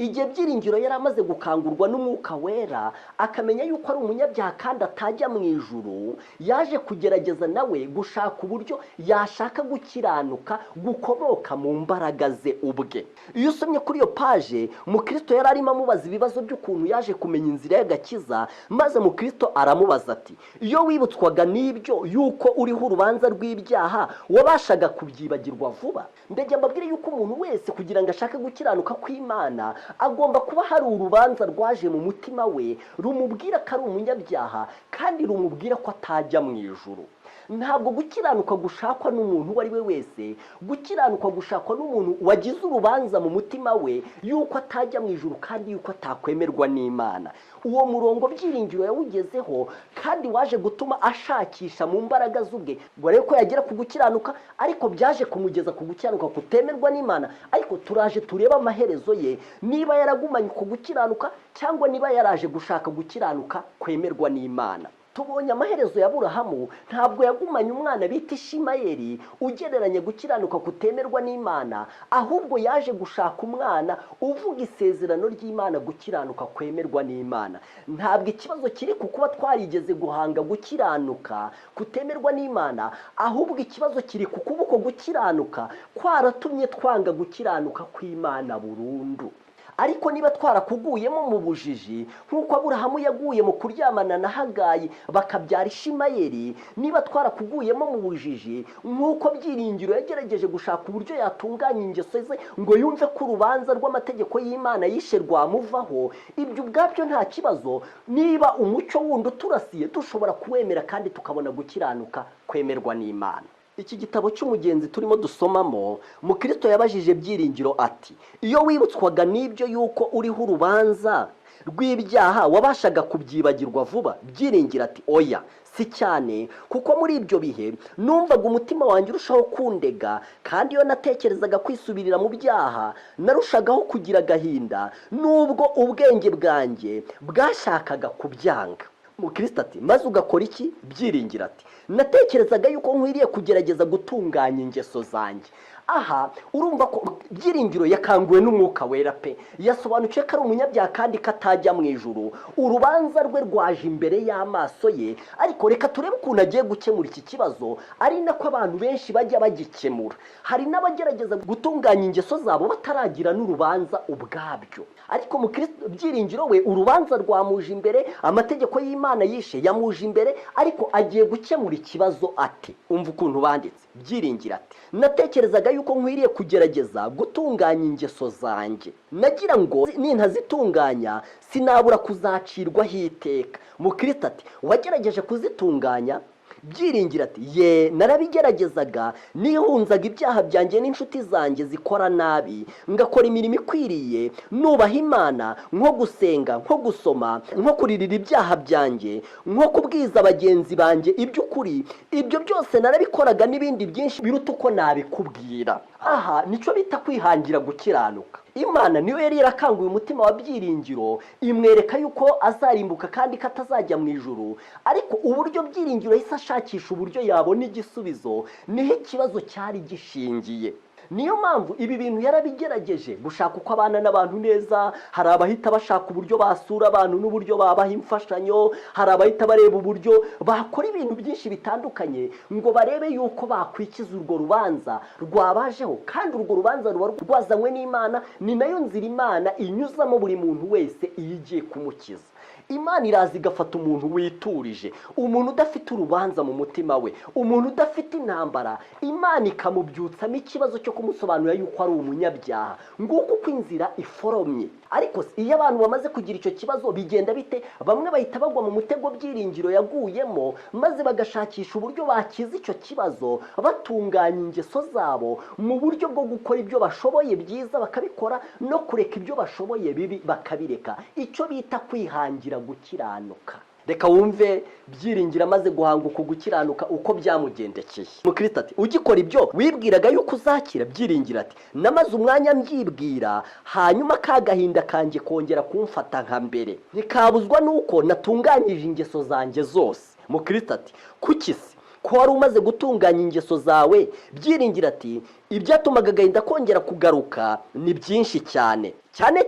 igihe Byiringiro yari amaze gukangurwa n'Umwuka Wera akamenya yuko ari umunyabyaha kandi atajya mu ijuru, yaje kugerageza nawe gushaka uburyo yashaka gukiranuka gukomoka mu mbaraga ze ubwe. Iyo usomye kuri iyo paje, Mukristo yari arimo amubaza ibibazo by'ukuntu yaje kumenya inzira y'agakiza, maze Mukristo aramubaza ati, iyo wibutswaga n'ibyo yuko uriho urubanza rw'ibyaha wabashaga kubyibagirwa vuba? Ndajya mbabwire yuko umuntu wese kugira ngo ashake gukiranuka kw'Imana agomba kuba hari urubanza rwaje mu mutima we rumubwira ko ari umunyabyaha kandi rumubwira ko atajya mu ijuru. Ntabwo gukiranuka gushakwa n'umuntu uwo ari we wese, gukiranuka gushakwa n'umuntu wagize urubanza mu mutima we yuko atajya mu ijuru kandi yuko atakwemerwa n'Imana. Uwo murongo Byiringiro yawugezeho kandi waje gutuma ashakisha mu mbaraga z'ubwe ngo arebe ko yagera ku gukiranuka, ariko byaje kumugeza ku gukiranuka kutemerwa n'Imana. Ariko turaje tureba amaherezo ye, niba yaragumanye ku gukiranuka cyangwa niba yaraje gushaka gukiranuka kwemerwa n'Imana. Tubonye amaherezo ya Aburahamu, ntabwo yagumanye umwana bita Ishimayeli ugereranye gukiranuka kutemerwa n'Imana, ahubwo yaje gushaka umwana uvuga isezerano ry'Imana, gukiranuka kwemerwa n'Imana. Ntabwo ikibazo kiri ku kuba twarigeze guhanga gukiranuka kutemerwa n'Imana, ahubwo ikibazo kiri ku kuba uko gukiranuka kwaratumye twanga gukiranuka kw'Imana burundu. Ariko niba twarakuguyemo mu bujiji nk'uko Aburahamu yaguye mu kuryamana na Hagayi bakabyara Ishimayeli, niba twarakuguyemo mu bujiji nk'uko Byiringiro yagerageje gushaka uburyo yatunganya ingeso ze ngo yumve ko urubanza rw'amategeko y'Imana yishe rwamuvaho, ibyo ubwabyo nta kibazo. Niba umucyo wundi uturasiye dushobora kuwemera kandi tukabona gukiranuka kwemerwa n'Imana. Iki gitabo cy'Umugenzi turimo dusomamo, Mukristo yabajije Byiringiro ati, iyo wibutswaga n'ibyo yuko uriho urubanza rw'ibyaha wabashaga kubyibagirwa vuba? Byiringiro ati, oya si cyane, kuko muri ibyo bihe numvaga umutima wanjye urushaho kundega, kandi iyo natekerezaga kwisubirira mu byaha narushagaho kugira agahinda, nubwo ubwenge bwanjye bwashakaga kubyanga. Mukristo ati, maze ugakora iki? Byiringiro ati, natekerezaga yuko nkwiriye kugerageza gutunganya ingeso zanjye. Aha urumva ko Byiringiro yakanguwe n'Umwuka Wera pe, yasobanukiwe ko ari umunyabyaha kandi katajya mu ijuru. Urubanza rwe rwaje imbere y'amaso ye, ariko reka turebe ukuntu agiye gukemura iki kibazo, ari nako abantu benshi bajya bagikemura. Hari n'abagerageza gutunganya ingeso zabo bataragira n'urubanza ubwabyo. Ariko Mukristo Byiringiro we urubanza rwamuje imbere, amategeko y'Imana yishe yamuje imbere, ariko agiye gukemura ikibazo ati, umva ukuntu banditse. Byiringiro ati, natekerezaga yuko nkwiriye kugerageza gutunganya ingeso zanjye, nagira ngo nintazitunganya sinabura kuzacirwaho iteka. Mukristo ati, wagerageje kuzitunganya? Byiringiro ati, ye narabigeragezaga, nihunzaga ibyaha byanjye n'inshuti zanjye zikora nabi, ngakora imirimo ikwiriye, nubaha Imana, nko gusenga, nko gusoma, nko kuririra ibyaha byanjye, nko kubwiza bagenzi banjye iby'ukuri. Ibyo byose narabikoraga n'ibindi byinshi biruta uko nabikubwira. Aha nicyo bita kwihangira gukiranuka. Imana niyo yari yarakanguye umutima wa Byiringiro, imwereka yuko azarimbuka kandi katazajya mu ijuru, ariko uburyo Byiringiro yahise ashakisha uburyo yabona igisubizo, niho ikibazo cyari gishingiye. niyo mpamvu ibi bintu yarabigerageje gushaka uko abana n'abantu neza. Hari abahita bashaka uburyo basura abantu n'uburyo babaha imfashanyo, hari abahita bareba uburyo bakora ibintu byinshi bitandukanye ngo barebe yuko bakwikiza urwo rubanza rwabajeho, kandi urwo rubanza ruba rwazanywe n'Imana. Ni nayo nzira Imana inyuzamo buri muntu wese iyo igiye kumukiza. Imana iraza igafata umuntu witurije, umuntu udafite urubanza mu mutima we, umuntu udafite intambara, Imana ikamubyutsamo ikibazo cyo kumusobanurira yuko ari umunyabyaha. Nguko uko inzira iforomye. Ariko iyo abantu bamaze kugira icyo kibazo bigenda bite? Bamwe bahita bagwa mu mutego Byiringiro yaguyemo, maze bagashakisha uburyo bakiza icyo kibazo batunganya ingeso zabo mu buryo bwo gukora ibyo bashoboye byiza bakabikora, no kureka ibyo bashoboye bibi bakabireka. Icyo bita kwihangira gukiranuka. Reka wumve Byiringiro amaze guhanguka gukiranuka uko byamugendekeye. Mukristo ati, ugikora ibyo wibwiraga yuko uzakira. Byiringiro ati, namaze umwanya mbyibwira, hanyuma kagahinda kanjye kongera kumfata nka mbere, ntikabuzwa nuko natunganyije ingeso zanjye zose. Mukristo ati, kuki se ko wari umaze gutunganya ingeso zawe? Byiringiro ati, ibyatumaga agahinda kongera kugaruka ni byinshi cyane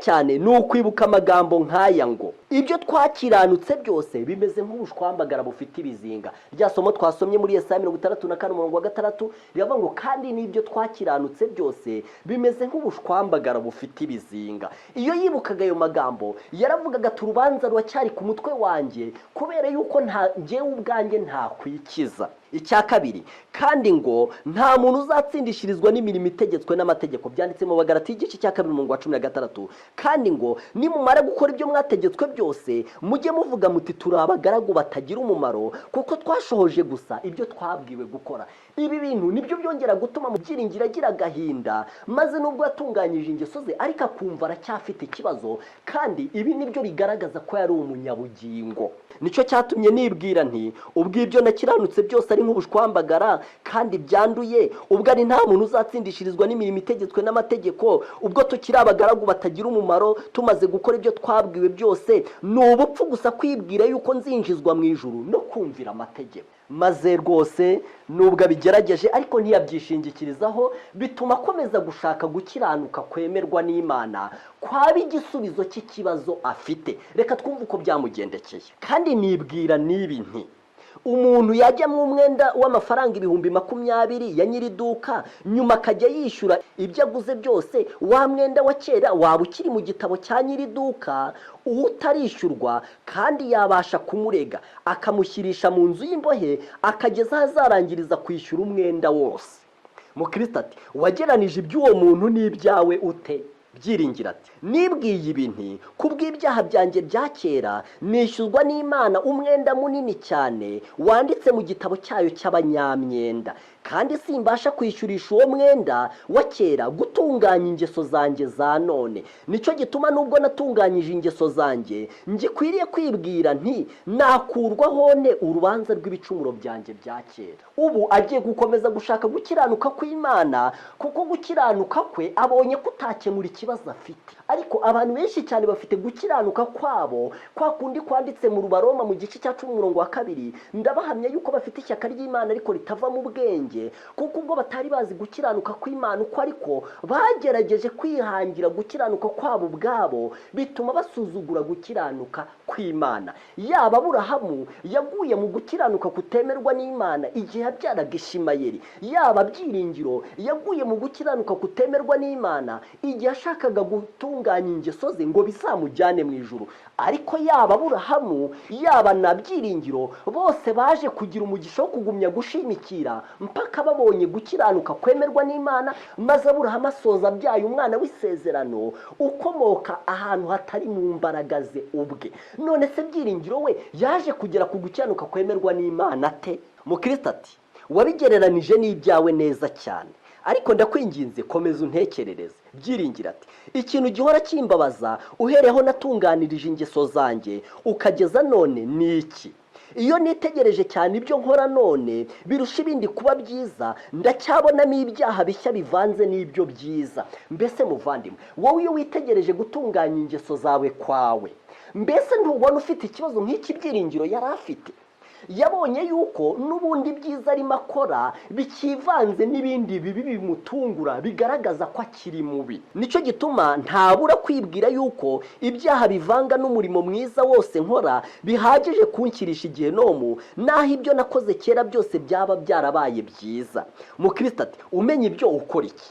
cyane ni ukwibuka amagambo nk'aya ngo ibyo twakiranutse byose bimeze nk'ubushwambagara bufite ibizinga. Rya somo twasomye muri Yesaya 64:6 riravuga ngo kandi n'ibyo twakiranutse byose bimeze nk'ubushwambagara bufite ibizinga. Iyo yibukaga ayo magambo yaravugaga ati urubanza rwacyari ku mutwe wanjye kubera yuko njyewe ubwanjye ntakwikiza. Icya kabiri, kandi ngo nta muntu uzatsindishirizwa n'imirimo itegetswe n'amategeko. Byanditse mu Bagalatiya igice cya 2:16. Kandi ngo nimumara gukora ibyo mwategetswe byose mujye muvuga muti turi abagaragu batagira umumaro, kuko twashohoje gusa ibyo twabwiwe gukora. Ibi bintu nibyo byongera gutuma mu Byiringiro agira agahinda, maze nubwo yatunganyije ingeso ze ariko akumva aracyafite ikibazo. Kandi ibi nibyo bigaragaza ko yari umunyabugingo. Nicyo cyatumye nibwira nti ubwo ibyo nakiranutse byose ari nk'ubushwambagara kandi byanduye, ubwo ari nta muntu uzatsindishirizwa n'imirimo itegetswe n'amategeko, ubwo tukiri abagaragu batagira umumaro tumaze gukora ibyo twabwiwe byose, ni ubupfu gusa kwibwira yuko nzinjizwa mu ijuru no kumvira amategeko. Maze rwose nubwo abigerageje ariko ntiyabyishingikirizaho, bituma akomeza gushaka gukiranuka kwemerwa n'Imana kwaba igisubizo cy'ikibazo afite. Reka twumve uko byamugendekeye. Kandi nibwira nibi nti umuntu yajya mu mwenda w'amafaranga 20,000 ya nyiriduka, nyuma akajya yishyura ibyo aguze byose, wa mwenda wa kera waba ukiri mu gitabo cya nyiriduka utarishyurwa, kandi yabasha kumurega akamushyirisha mu nzu y'imbohe akageza azarangiriza kwishyura umwenda wose. Mukristo ati, wageranije iby'uwo muntu n'ibyawe ute? Byiringiro ati, nibwiye ibintu kubw'ibyaha byanjye bya kera nishyuzwa n'Imana umwenda munini cyane wanditse mu gitabo cyayo cy'abanyamyenda, kandi simbasha kwishyurisha uwo mwenda wa kera gutunganya ingeso zanjye za none. Nicyo gituma nubwo natunganyije ingeso zanjye ngikwiriye kwibwira nti nakurwaho ne urubanza rw'ibicumuro byanjye bya kera. Ubu agiye gukomeza gushaka gukiranuka kw'Imana, kuko gukiranuka kwe abonye kutakemura ikibazo afite. Ariko abantu benshi cyane bafite gukiranuka kwabo kwa kundi kwanditse mu Rubaroma mu gice cya 10:2. Ndabahamya yuko bafite ishyaka ry'Imana ariko ritava mu bwenge, kuko ubwo batari bazi gukiranuka kw'Imana uko ariko bagerageje kwihangira gukiranuka kwabo ubwabo, bituma basuzugura gukiranuka kw'Imana. Yaba Aburahamu yaguye mu gukiranuka kutemerwa n'Imana igihe yabyaraga Ishimayeli, yaba Byiringiro yaguye mu gukiranuka kutemerwa n'Imana igihe yashakaga gutunganya ingeso ze ngo bizamujyane mu ijuru. Ariko yaba Aburahamu yaba na Byiringiro bose baje kugira umugisha wo kugumya gushimikira mpaka babonye gukiranuka kwemerwa n'Imana, maze Aburahamu asoza abyaye umwana w'isezerano ukomoka ahantu hatari mu mbaraga ze ubwe. None se Byiringiro we yaje kugera ku gukiranuka kwemerwa n'Imana ate? Mukristo ati, wabigereranije n'ibyawe neza cyane, ariko ndakwinginze komeza untekerereze. Byiringiro ati, ikintu gihora kimbabaza uhereho natunganirije ingeso zanjye ukageza none ni iki? Iyo nitegereje cyane ibyo nkora none birusha ibindi kuba byiza, ndacyabonamo ibyaha bishya bivanze n'ibyo byiza. Mbese muvandimwe, wowe iyo witegereje gutunganya ingeso zawe kwawe, mbese ntubona ufite ikibazo nk'iki Byiringiro yari afite? yabonye yuko n'ubundi byiza arimo akora bikivanze n'ibindi bibi bimutungura bigaragaza ko akiri mubi. Nicyo gituma ntabura kwibwira yuko ibyaha bivanga n'umurimo mwiza wose nkora bihagije kunkirisha igihenomu, naho ibyo nakoze kera byose byaba byarabaye byiza. Mukristo ati umenya ibyo ukora iki?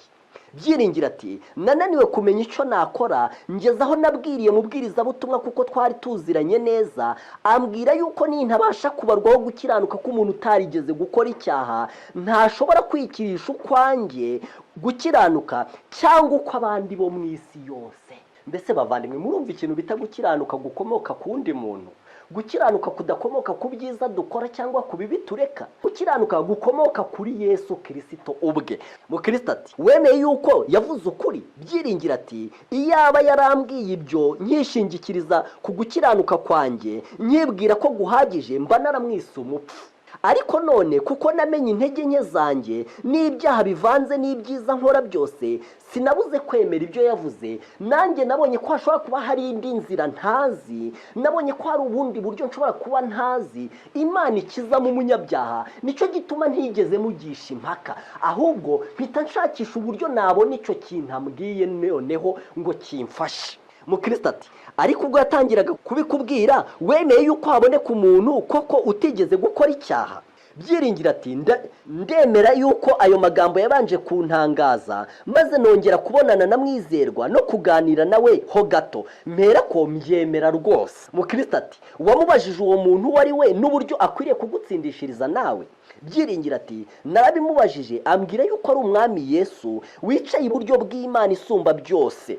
Byiringira ati nananiwe kumenya icyo nakora, ngeze aho nabwiriye mubwirizabutumwa kuko twari tuziranye neza, ambwira yuko nintabasha kubarwaho gukiranuka k'umuntu utarigeze gukora icyaha, ntashobora kwikirisha ukwanjye gukiranuka cyangwa uko abandi bo mu isi yose. Mbese bavandimwe, murumva ikintu bita gukiranuka gukomoka ku wundi muntu? Gukiranuka kudakomoka ku byiza dukora cyangwa ku bibi tureka. Gukiranuka gukomoka kuri Yesu Kristo ubwe. Mukristo ati wemeye yuko yavuze ukuri? Byiringira ati iyaba yarambwiye ibyo nkishingikiriza ku gukiranuka kwanjye, nkibwira ko guhagije, mba naramwise umupfu. Ariko none kuko namenye intege nke zanjye n'ibyaha bivanze n'ibyiza nkora byose, sinabuze kwemera ibyo yavuze. Nanjye nabonye ko hashobora kuba hari indi nzira ntazi, nabonye ko hari ubundi buryo nshobora kuba ntazi Imana ikizamo umunyabyaha. Nicyo gituma ntigeze mugisha impaka, ahubwo mpita nshakisha uburyo nabona icyo kintu ambwiye noneho ngo kimfashe. Mukristo ati ariko ubwo yatangiraga kubikubwira, wemeye yuko haboneka umuntu koko utigeze gukora icyaha? Byiringira ati ndemera yuko ayo magambo yabanje kuntangaza, maze nongera kubonana na Mwizerwa no kuganira nawe ho gato, mpera ko mbyemera rwose. Mukristo ati wamubajije uwo muntu uwo ari we n'uburyo akwiriye kugutsindishiriza nawe? Byiringira ati narabimubajije, ambwira yuko ari umwami Yesu wicaye iburyo bw'Imana isumba byose,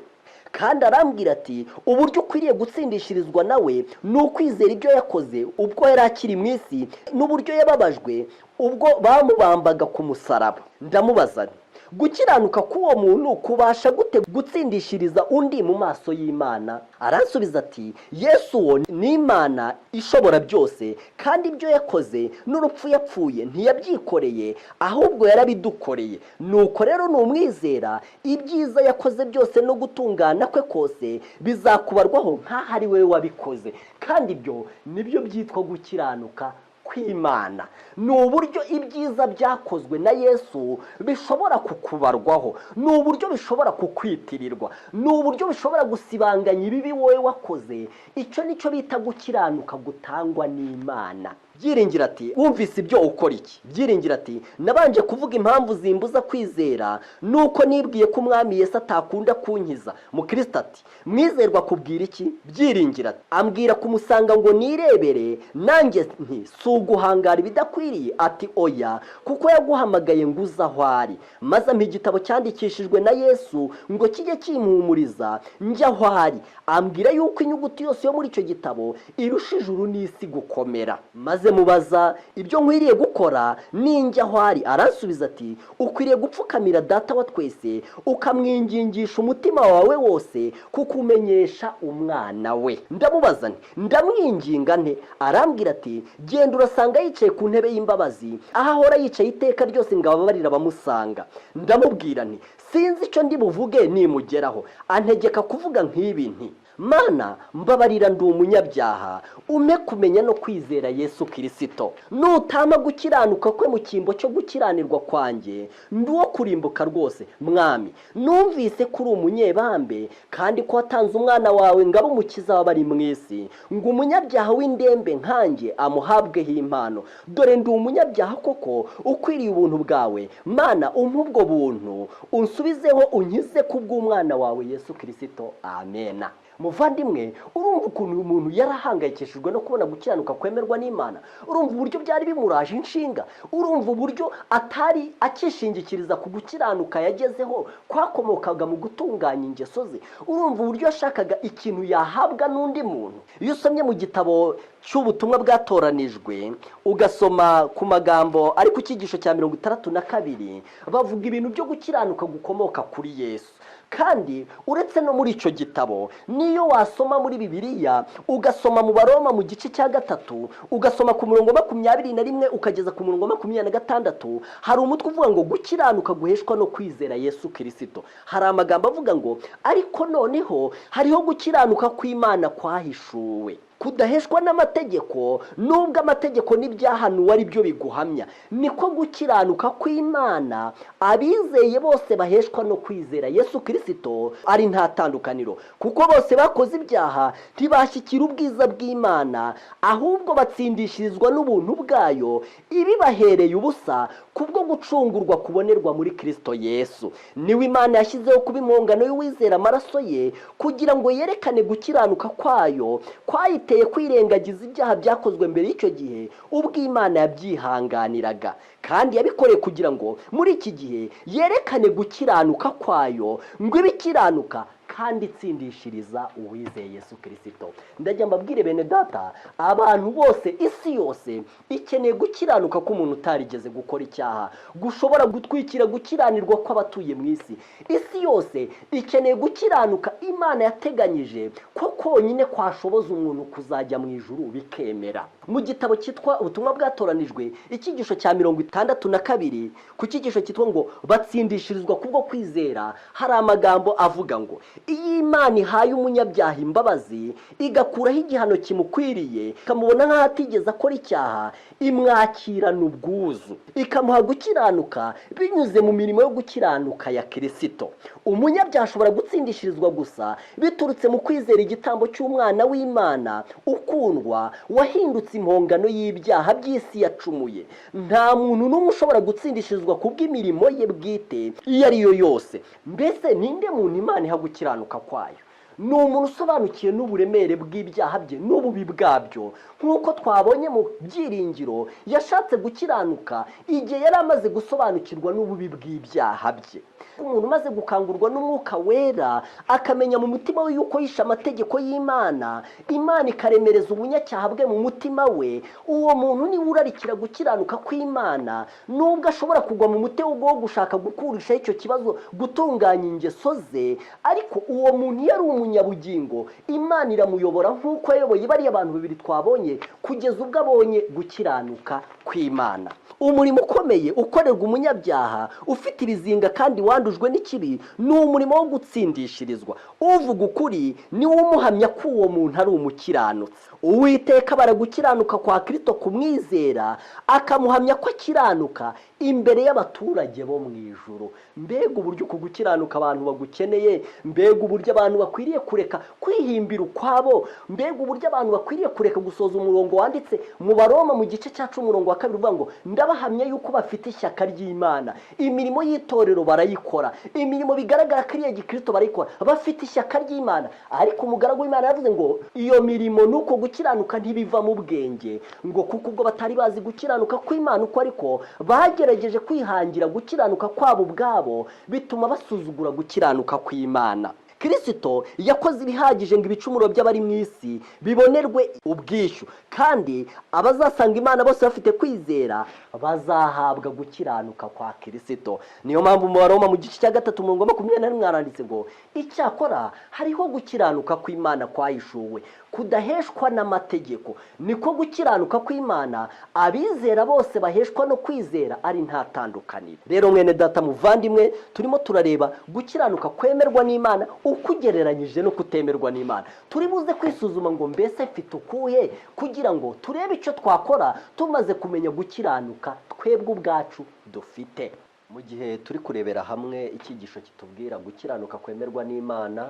kandi arambwira ati uburyo ukwiriye gutsindishirizwa nawe ni ukwizera ibyo yakoze ubwo yari akiri mu isi, n'uburyo yababajwe ubwo bamubambaga ku musaraba. Ndamubaza gukiranuka k'uwo muntu kubasha gute gutsindishiriza undi mu maso y'Imana? Aransubiza ati Yesu uwo ni Imana ishobora byose, kandi ibyo yakoze n'urupfu yapfuye ntiyabyikoreye, ahubwo yarabidukoreye. Nuko rero numwizera, ibyiza yakoze byose no gutungana kwe kose bizakubarwaho nk'aho ari we wabikoze. Kandi ibyo nibyo byitwa gukiranuka kw'Imana. Ni uburyo ibyiza byakozwe na Yesu bishobora kukubarwaho, ni uburyo bishobora kukwitirirwa, ni uburyo bishobora gusibanganya ibibi wowe wakoze. Icyo nicyo bita gukiranuka gutangwa n'Imana. Byiringira ati wumvise ibyo ukora iki? Byiringira ati nabanje kuvuga impamvu zimbuza kwizera, nuko nibwiye ko umwami Yesu atakunda kunkiza. Mukristo ati Mwizerwa kubwira iki? Byiringira ati ambwira kumusanga ngo nirebere, nanjye nti si uguhangara ibidakwiriye. Ati oya, kuko yaguhamagaye ngo uze aho ari. Maze ampa igitabo cyandikishijwe na Yesu ngo kijye kimpumuriza njya aho ari. Ambwira yuko inyuguti yose yo muri icyo gitabo irusha ijuru n'isi gukomera. Maze mubaza ibyo nkwiriye gukora ninjya aho ari. Aransubiza ati ukwiriye gupfukamira Data wa twese, ukamwingingisha umutima wawe wose, kukumenyesha umwana we. Ndamubaza nti ndamwinginga nte? Arambwira ati genda urasanga yicaye ku ntebe y'imbabazi, aho ahora yicaye iteka ryose ngo ababarire abamusanga. Ndamubwira nti sinzi icyo ndi buvuge nimugeraho. Antegeka kuvuga nk'ibi nti Mana mbabarira, ndi umunyabyaha, umpe kumenya no kwizera Yesu Kristo. Nutama gukiranuka kwe mu cyimbo cyo gukiranirwa kwanjye, ndi uwo kurimbuka rwose. Mwami, numvise kuri umunyebambe, kandi ko watanze umwana wawe ngo abe umukiza w'abari mu isi, ngo umunyabyaha w'indembe nkanjye amuhabweho impano. Dore ndi umunyabyaha koko, ukwiriye ubuntu bwawe. Mana umpe ubwo buntu, unsubizeho unkize kubw'umwana wawe Yesu Kristo. Amena. Muvandimwe, urumva ukuntu umuntu yarahangayikishijwe no kubona gukiranuka kwemerwa n'Imana? Urumva uburyo byari bimuraje inshinga? Urumva uburyo atari akishingikiriza ku gukiranuka yagezeho kwakomokaga mu gutunganya ingeso ze? Urumva uburyo yashakaga ikintu yahabwa n'undi muntu? Iyo usomye mu gitabo cy'ubutumwa bwatoranijwe ugasoma ku magambo ari ku cyigisho cya 62, bavuga ibintu byo gukiranuka gukomoka kuri Yesu. Kandi uretse no muri icyo gitabo, niyo wasoma muri Bibiliya ugasoma mu Baroma mu gice cya 3, ugasoma ku murongo 21 ukageza ku murongo 26, hari umutwe uvuga ngo gukiranuka guheshwa no kwizera Yesu Kristo. Hari amagambo avuga ngo ariko noneho hariho gukiranuka kw'Imana kwahishuwe kudaheshwa n'amategeko nubwo amategeko n'ibyahanuwe ari byo biguhamya, niko gukiranuka kw'Imana abizeye bose baheshwa no kwizera Yesu Kristo ari nta tandukaniro, kuko bose bakoze ibyaha ntibashyikira ubwiza bw'Imana, ahubwo batsindishirizwa n'ubuntu bwayo ibibahereye ubusa kubwo gucungurwa kubonerwa muri Kristo Yesu. Niwe Imana yashyizeho kuba impongano y'uwizera amaraso ye, kugira ngo yerekane gukiranuka kwayo kwayiteye kwirengagiza ibyaha byakozwe mbere y'icyo gihe ubwo Imana yabyihanganiraga, kandi yabikoreye kugira ngo muri iki gihe yerekane gukiranuka kwayo, ngo ibikiranuka kandi itsindishiriza uwizeye Yesu Kristo. Ndajya mbabwire bene data, abantu bose, isi yose ikeneye gukiranuka k'umuntu utarigeze gukora icyaha, gushobora gutwikira gukiranirwa kw'abatuye mu isi. Isi yose ikeneye gukiranuka Imana yateganyije ko konyine kwashoboza umuntu kuzajya mu ijuru bikemera. Mu gitabo cyitwa ubutumwa bwatoranijwe icyigisho cya 62 ku cyigisho cyitwa ngo batsindishirizwa kubwo kwizera, hari amagambo avuga ngo iyi Imana ihaye umunyabyaha imbabazi igakuraho igihano kimukwiriye, ikamubona nk'aho atigeze akora icyaha, imwakirana ubwuzu, ikamuha gukiranuka binyuze mu mirimo yo gukiranuka ya Kristo. Umunyabyaha ashobora gutsindishirizwa gusa biturutse mu kwizera igitambo cy'umwana w'Imana ukundwa, wahindutse impongano y'ibyaha by'isi yacumuye. Nta muntu n'umwe ushobora gutsindishirizwa kubw'imirimo ye bwite iyo ari yo yose. Mbese ninde muntu Imana iha gukiranuka kwayo? Ni umuntu usobanukiye n'uburemere bw'ibyaha bye n'ububi bwabyo, nk'uko twabonye mu Byiringiro yashatse gukiranuka igihe yari amaze gusobanukirwa n'ububi bw'ibyaha bye. Umuntu umaze gukangurwa n'Umwuka Wera akamenya mu mutima we yuko yishe amategeko y'Imana, Imana ikaremereza ubunyacyaha bwe mu mutima we, uwo muntu niwe urarikira gukiranuka kw'Imana, nubwo ashobora kugwa mu mutego wo gushaka gukurisha icyo kibazo, gutunganya ingeso ze, ariko uwo muntu yari umunyabugingo, Imana iramuyobora nk'uko yayoboye bariya abantu babiri twabonye, kugeza ubwo abonye gukiranuka kw'Imana. Umurimo ukomeye ukorerwa umunyabyaha ufite ibizinga kandi wandujwe n'ikibi ni umurimo wo gutsindishirizwa. Uvuga ukuri ni wo umuhamya ko uwo muntu ari umukiranutsi. Uwiteka baragukiranuka kwa Kristo kumwizera, akamuhamya ko akiranuka imbere y'abaturage bo mu ijuru. Mbega uburyo kugukiranuka abantu bagukeneye, mbega uburyo abantu bakwiriye kureka kwihimbira ukwabo, mbega uburyo abantu bakwiriye kureka gusoza umurongo wanditse mu Baroma mu gice cya 10 umurongo wa 2 uvuga ngo ndabahamya yuko bafite ishyaka ry'Imana, imirimo y'itorero barayikora, imirimo bigaragara ko ari Kristo barayikora, bafite ishyaka ry'Imana. Ariko umugaragu w'Imana yavuze ngo iyo mirimo nuko gukiranuka ntibiva mu bwenge, ngo kuko ubwo batari bazi gukiranuka kw'Imana uko ariko bagerageje kwihangira gukiranuka kwabo ubwabo, bituma basuzugura gukiranuka kw'Imana. Kristo yakoze ibihagije ngo ibicumuro by'abari mu isi bibonerwe ubwishyu, kandi abazasanga Imana bose bafite kwizera bazahabwa gukiranuka kwa Kristo. Niyo mpamvu mu Baroma mu gice cya 3 umurongo wa 21 haranditse ngo icyakora hariho gukiranuka kw'Imana kwahishuwe kudaheshwa n'amategeko, niko gukiranuka kw'Imana abizera bose baheshwa no kwizera ari nta tandukaniro. Rero mwene data muvandimwe, turimo turareba gukiranuka kwemerwa n'Imana ukugereranyije no kutemerwa n'Imana. Turi buze kwisuzuma ngo mbese mfite ukuhe, kugira ngo turebe icyo twakora tumaze kumenya gukiranuka twebwe ubwacu dufite. Mu gihe turi kurebera hamwe icyigisho kitubwira gukiranuka kwemerwa n'Imana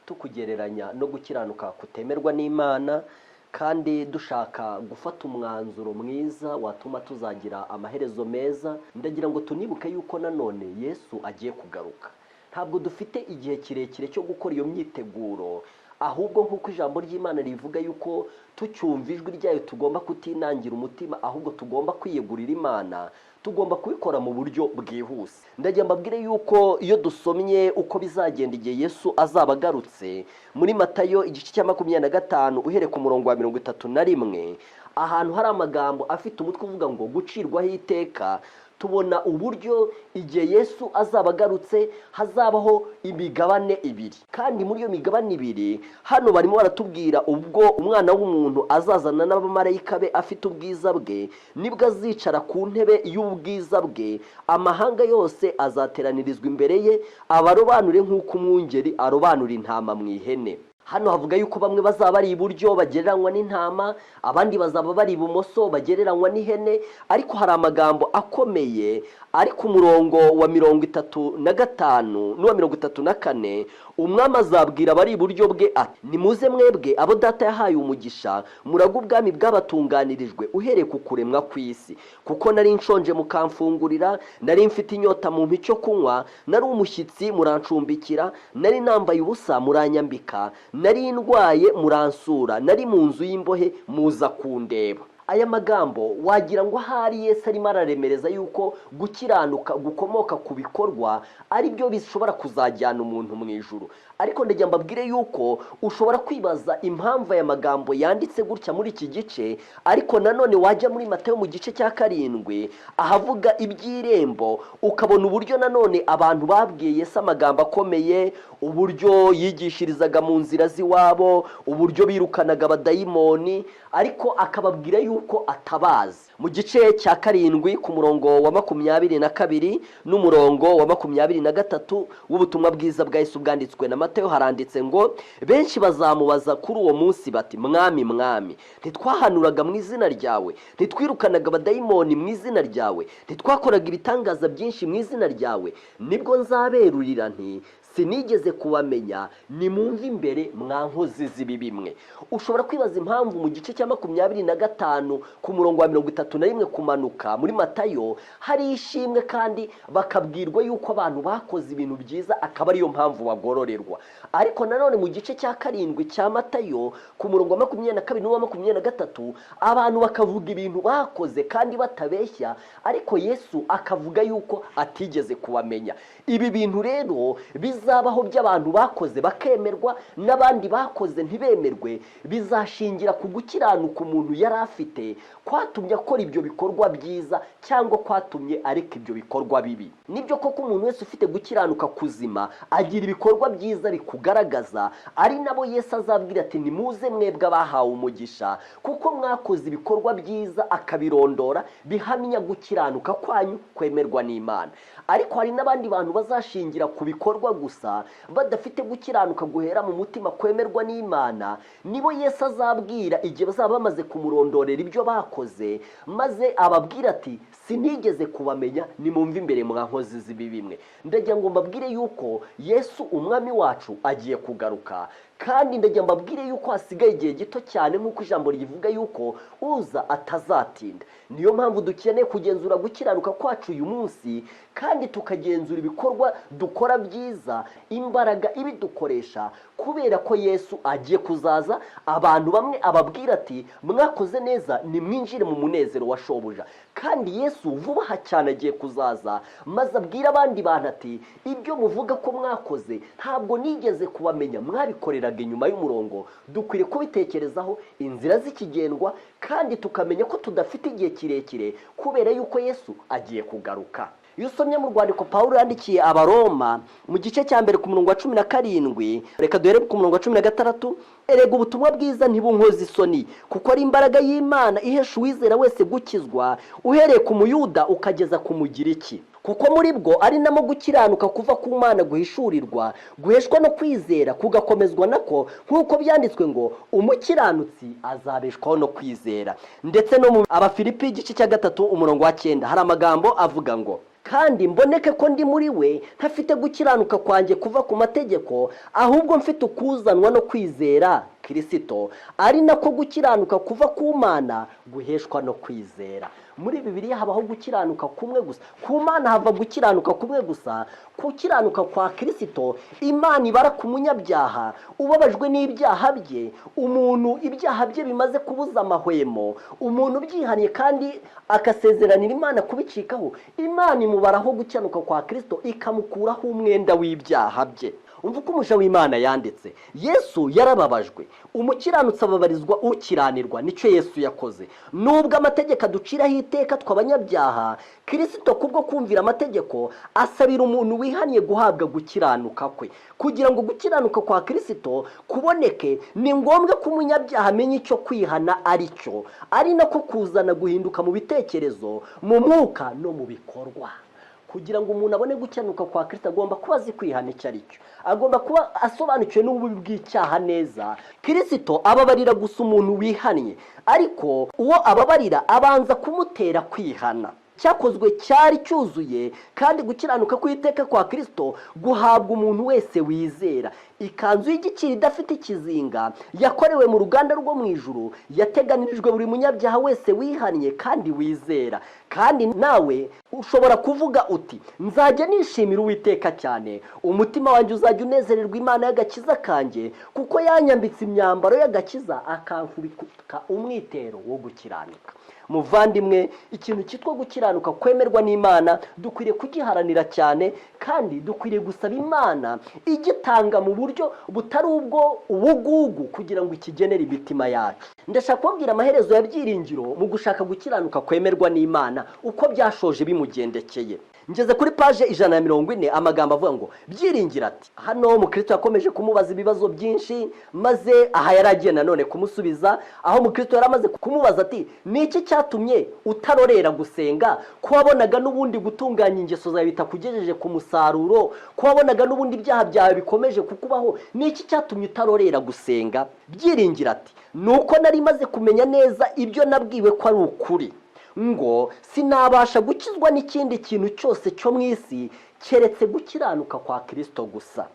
tukugereranya no gukiranuka kutemerwa n'Imana, kandi dushaka gufata umwanzuro mwiza watuma tuzagira amaherezo meza, ndagira ngo tunibuke yuko nanone Yesu agiye kugaruka. Ntabwo dufite igihe kirekire cyo gukora iyo myiteguro, ahubwo nk'uko ijambo ry'Imana rivuga yuko tucyumva ijwi ryayo tugomba kutinangira umutima, ahubwo tugomba kwiyegurira Imana, tugomba kubikora mu buryo bwihuse. Ndagira mbabwire yuko iyo dusomye uko bizagenda igihe Yesu azaba agarutse muri Matayo igice cya 25 uhereye ku murongo wa 31, ahantu hari amagambo afite umutwe uvuga ngo gucirwaho iteka, tubona uburyo igihe Yesu azaba agarutse hazabaho imigabane ibiri, kandi muri iyo migabane ibiri hano barimo baratubwira ubwo umwana w'umuntu azazana n'abamarayika be afite ubwiza bwe, nibwo azicara ku ntebe y'ubwiza bwe, amahanga yose azateranirizwa imbere ye, abarobanure nk'uko umwungeri arobanura intama mu ihene. hano havuga yuko bamwe bazaba bari iburyo bagereranywa n'intama, abandi bazaba bari ibumoso bagereranywa n'ihene. Ariko hari amagambo akomeye ari ku murongo wa 35 n'uwa 34. Umwami azabwira abari iburyo bwe ati, nimuze mwebwe abo data yahaye umugisha, muraga ubwami bw'abatunganirijwe uhereye ku kuremwa kw'isi. Kuko nari nshonje mukamfungurira, nari mfite inyota mumpa icyo kunywa, nari umushyitsi murancumbikira, nari nambaye ubusa muranyambika, nari ndwaye muransura, nari mu nzu y'imbohe muza kundeba. Aya magambo wagira ngo ahari Yesu arimo araremereza yuko gukiranuka gukomoka ku bikorwa ari byo bishobora kuzajyana umuntu mu ijuru. Ariko ndagira mbabwire yuko ushobora kwibaza impamvu aya magambo yanditse gutya muri iki gice, ariko nanone wajya muri Matayo mu gice cya 7 ahavuga iby'irembo, ukabona uburyo nanone abantu babwiye Yesu amagambo akomeye, uburyo yigishirizaga mu nzira z'iwabo, uburyo birukanaga abadayimoni, ariko akababwira yuko atabazi. Mu gice cya 7 ku murongo wa 22 n'umurongo wa 23 w'ubutumwa bwiza bwa Yesu bwanditswe na Matayo haranditse ngo, benshi bazamubaza kuri uwo munsi bati, mwami mwami, ntitwahanuraga mu izina ryawe, ntitwirukanaga abadayimoni mu izina ryawe, ntitwakoraga ibitangaza byinshi mu izina ryawe? Nibwo nzaberurira nti, sinigeze kubamenya, nimumve imbere mwa nkozi z'ibibi mwe. Ushobora kwibaza impamvu mu gice cya 25 ku murongo wa 31 kumanuka muri Matayo hari ishimwe kandi bakabwirwa yuko abantu bakoze ibintu byiza, akaba ariyo mpamvu bagororerwa. Ariko nanone mu gice cya 7 cya Matayo ku murongo wa 22 n'uwa 23 abantu bakavuga ibintu bakoze kandi batabeshya, ariko Yesu akavuga yuko atigeze kubamenya. Ibi bintu rero bizabaho by'abantu bakoze bakemerwa n'abandi bakoze ntibemerwe, bizashingira ku gukiranuka umuntu yari afite kwatumye akora ibyo bikorwa byiza cyangwa kwatumye areka ibyo bikorwa bibi. Nibyo koko umuntu wese ufite gukiranuka kuzima agira ibikorwa byiza bikugaragaza, ari nabo Yesu azabwira ati, nimuze mwebwe abahawe umugisha, kuko mwakoze ibikorwa byiza, akabirondora bihamya gukiranuka kwanyu kwemerwa n'Imana. Ariko hari n'abandi bantu bazashingira ku bikorwa gusa badafite gukiranuka guhera mu mutima kwemerwa n'Imana. Nibo Yesu azabwira igihe bazaba bamaze kumurondorera ibyo bakoze, maze ababwira ati, sinigeze kubamenya, nimumve imbere mwa nkozi z'ibibi mwe. Ndagira ngo mbabwire yuko Yesu umwami wacu agiye kugaruka, kandi ndagira mbabwire yuko hasigaye igihe gito cyane, nk'uko ijambo rivuga yuko uza atazatinda. Niyo mpamvu dukeneye kugenzura gukiranuka kwacu uyu munsi, kandi tukagenzura ibikorwa dukora byiza, imbaraga ibidukoresha, kubera ko Yesu agiye kuzaza. Abantu bamwe ababwira ati, mwakoze neza, nimwinjire mu munezero wa shobuja. Kandi Yesu vuba aha cyane agiye kuzaza, maze abwira abandi bantu ati, ibyo muvuga ko mwakoze ntabwo nigeze kubamenya, mwabikoreraga inyuma y'umurongo. Dukwiriye kubitekerezaho inzira z'ikigendwa, kandi tukamenya ko tudafite igihe kirekire, kubera yuko Yesu agiye kugaruka. Iyo usomye mu rwandiko Pawulo yandikiye Abaroma mu gice cya 1 ku murongo wa 17, reka duhere ku murongo wa 16, erega ubutumwa bwiza ntibunkoze isoni, kuko ari imbaraga y'Imana ihesha uwizera wese gukizwa, uhereye ku Muyuda ukageza ku Mugiriki. Kuko muri bwo ari namo gukiranuka kuva ku Mana guhishurirwa, guheshwa no kwizera kugakomezwa nako, nk'uko byanditswe ngo, umukiranutsi azabeshwaho no kwizera. Ndetse no mu Abafilipi igice cya 3 umurongo wa 9 hari amagambo avuga ngo, kandi mboneke ko ndi muri we ntafite gukiranuka kwanjye kuva ku mategeko, ahubwo mfite ukuzanwa no kwizera Kristo, ari nako gukiranuka kuva ku Mana guheshwa no kwizera. Muri Bibiliya habaho gukiranuka kumwe gusa, ku Mana hava gukiranuka kumwe gusa. Gukiranuka kwa Kristo Imana ibara ku munyabyaha ubabajwe n'ibyaha bye, umuntu ibyaha bye bimaze kubuza amahwemo, umuntu byihaniye kandi akasezeranira Imana kubicikaho, Imana imubaraho gukiranuka kwa Kristo ikamukuraho umwenda w'ibyaha bye. Umva uko umuja w'Imana yanditse, Yesu yarababajwe, umukiranutsi ababarizwa ukiranirwa. Nicyo Yesu yakoze. Nubwo amategeko aduciraho iteka tw'abanyabyaha, Kristo kubwo kumvira amategeko asabira umuntu wihaniye guhabwa gukiranuka kwe. Kugira ngo gukiranuka kwa Kristo kuboneke, ni ngombwa ko umunyabyaha amenya icyo kwihana ari cyo, ari nako kuzana guhinduka mu bitekerezo, mu mwuka no mu bikorwa. kugira ngo umuntu abone gukiranuka kwa Kristo agomba kuba azi kwihana icyo ari cyo, agomba kuba asobanukiwe n'ububi bw'icyaha neza. Kristo ababarira gusa umuntu wihannye, ariko uwo ababarira abanza kumutera kwihana. Cyakozwe cyari cyuzuye, kandi gukiranuka kw'iteka kwa Kristo guhabwa umuntu wese wizera. Ikanzu y'igiciro idafite ikizinga yakorewe mu ruganda rwo mu ijuru, yateganirijwe buri munyabyaha wese wihannye kandi wizera. Kandi nawe ushobora kuvuga uti, nzajya nishimira Uwiteka cyane, umutima wanjye uzajya unezererwa Imana y'agakiza kanjye, kuko yanyambitse imyambaro y'agakiza akankubika umwitero wo gukiranuka. Muvandimwe, ikintu cyitwa gukiranuka kwemerwa n'Imana dukwiriye kugiharanira cyane, kandi dukwiriye gusaba Imana igitanga mu buryo butari ubwo ubugugu, kugira ngo ikigenere imitima yacu. Ndashaka kubabwira amaherezo ya Byiringiro mu gushaka gukiranuka kwemerwa n'Imana uko byashoje bimugendekeye. Ngeze kuri page 140, amagambo avuga ngo Byiringiro ati, hano Mukristo yakomeje kumubaza ibibazo byinshi, maze aha yaragiye nanone kumusubiza, aho Mukristo yaramaze kumubaza ati, niki cyatumye utarorera gusenga, ko wabonaga n'ubundi gutunganya ingeso zawe bitakugejeje ku musaruro, ko wabonaga n'ubundi ibyaha byawe bikomeje kukubaho, niki cyatumye utarorera gusenga? Byiringiro ati, nuko nari maze kumenya neza ibyo nabwiwe ko ari ukuri, ngo sinabasha gukizwa n'ikindi kintu cyose cyo mu isi keretse gukiranuka kwa Kristo gusa.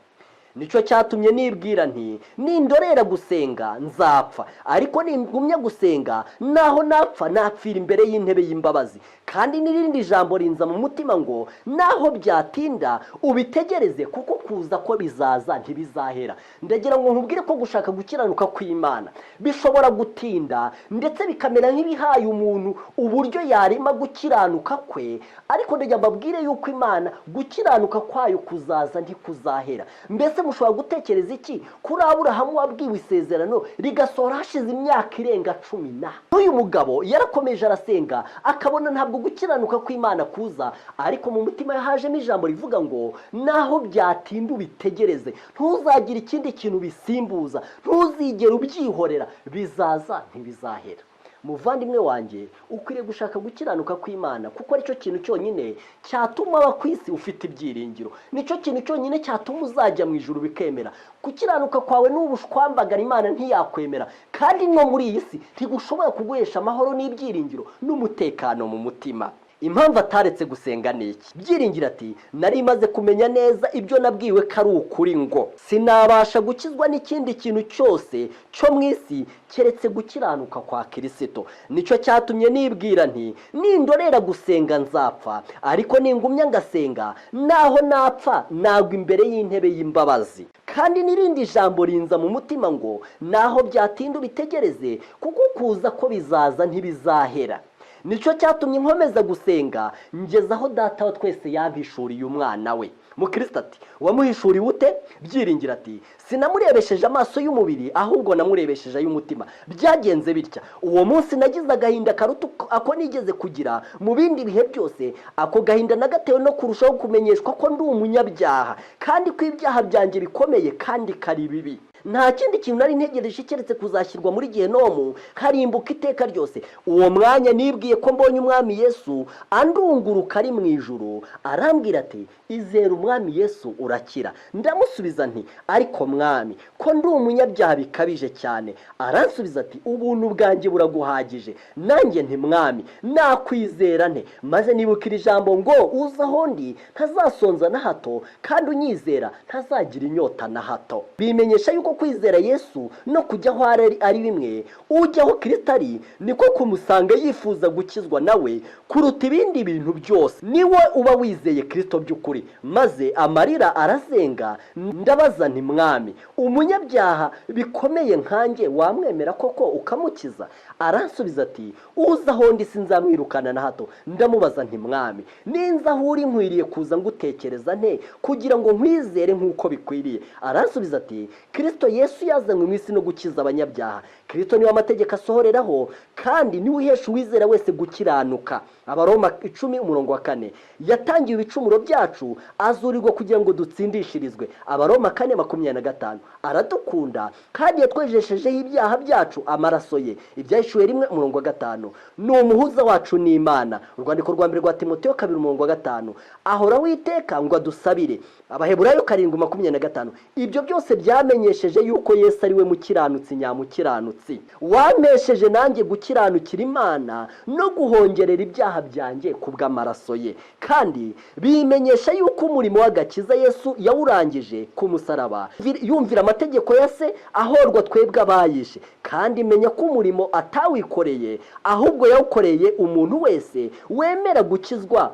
Nicyo cyatumye nibwira nti, nindorera gusenga nzapfa, ariko ningumya gusenga naho napfa napfira imbere y'intebe y'imbabazi. Kandi n'irindi jambo rinza mu mutima ngo, naho byatinda ubitegereze, kuko kuza ko bizaza ntibizahera. Ndagira ngo nkubwire ko gushaka gukiranuka kw'Imana bishobora gutinda, ndetse bikamera nk'ibihaye umuntu uburyo yarema gukiranuka kwe, ariko ndagira mbabwire yuko Imana gukiranuka kwayo kuzaza ntikuzahera. Mbese mushobora gutekereza iki kuri Aburahamu wabwiwe isezerano rigasohora hashize imyaka irenga 10? Uyu mugabo yarakomeje arasenga, akabona ntabwo gukiranuka kw'Imana kuza, ariko mu mutima yahajemo ijambo rivuga ngo, naho byatinda ubitegereze, ntuzagire ikindi kintu bisimbuza, ntuzigere ubyihorera, bizaza ntibizahera. Muvandimwe wanjye, ukwiriye gushaka gukiranuka kw'Imana, kuko aricyo kintu cyonyine cyatuma aba ku isi ufite ibyiringiro, nicyo kintu cyonyine cyatuma uzajya mu ijuru bikemera. Gukiranuka kwawe n'ubushwambagara Imana ntiyakwemera, kandi no muri iyi si ntigushobora kuguhesha amahoro n'ibyiringiro n'umutekano mu mutima. Impamvu ataretse gusenga ni iki? Byiringiro ati, nari maze kumenya neza ibyo nabwiwe ko ari ukuri, ngo sinabasha gukizwa n'ikindi kintu cyose cyo mu isi keretse gukiranuka kwa Kristo. Nicyo cyatumye nibwira nti, nindorera gusenga nzapfa, ariko ningumya ngasenga naho napfa nagwa imbere y'intebe y'imbabazi. Kandi n'irindi jambo rinza mu mutima ngo, naho byatinda ubitegereze, kuko kuza ko bizaza ntibizahera. Nicyo cyatumye nkomeza gusenga, ngeza aho Data wa twese yabishuriye umwana we. Mukristo ati, wamuhishuriye ute? Byiringiro ati, sinamurebesheje amaso y'umubiri, ahubwo namurebesheje ay'umutima. Byagenze bitya, uwo munsi nagize agahinda karuta ako nigeze kugira mu bindi bihe byose. Ako gahinda nagatewe no kurushaho kumenyeshwa ko ndi umunyabyaha, kandi ko ibyaha byanjye bikomeye kandi kari bibi. Nta kindi kintu nari ntegereje keretse kuzashyirwa muri Gehinomu, karimbuka iteka ryose. Uwo mwanya nibwiye ko mbonye Umwami Yesu andunguruka ari mu ijuru, arambwira ati, izera Umwami Yesu urakira. Ndamusubiza nti, ariko Mwami, ko ndi umunyabyaha bikabije cyane. Aransubiza ati, ubuntu bwanjye buraguhagije. Nanjye nti, Mwami, nakwizera nte? Maze nibukira ijambo ngo, uza aho ndi ntazasonza na hato, kandi unyizera ntazagira inyota na hato. Bimenyesha yuko kwizera Yesu no kujya aho ari bimwe. Ujya aho Kristo ari niko kumusanga yifuza gukizwa nawe kuruta ibindi bintu byose. Niwe uba wizeye Kristo by'ukuri. Maze amarira arazenga, ndabaza nti, Mwami, umunyabyaha bikomeye nkanjye wamwemera koko ukamukiza? Aransubiza ati, uza aho ndi sinzamwirukana na hato. Ndamubaza nti, Mwami, ninza aho uri nkwiriye kuza ngutekereza nte kugira ngo nkwizere nk'uko bikwiriye? Aransubiza ati, Kristo Yesu yazanywe mu isi no gukiza abanyabyaha, Kristo niwe amategeko asohoreraho, kandi niwe uhesha uwizera wese gukiranuka. Abaroma 10:4 yatangiye ibicumuro byacu, azurirwa kugira ngo dutsindishirizwe. Abaroma 4:25 aradukunda kandi yatwejeshejeho ibyaha byacu amaraso ye. Ibyahishuwe 1:5 ni umuhuza wacu n'Imana. Urwandiko rwa mbere rwa Timoteyo 2:5 ahora witeka ngo adusabire. Abaheburayo 7:25 ibyo byose byamenyesheje yuko Yesu ari we mukiranutsi nyamukiranutsi, wamesheje nanjye gukiranukira Imana no guhongerera ibyaha byanjye kubw'amaraso ye. Kandi bimenyesha yuko umurimo w'agakiza Yesu yawurangije ku musaraba, yumvira amategeko ya se ahorwa twebwe abayishe. Kandi menya ko umurimo atawikoreye, ahubwo yawukoreye umuntu wese wemera gukizwa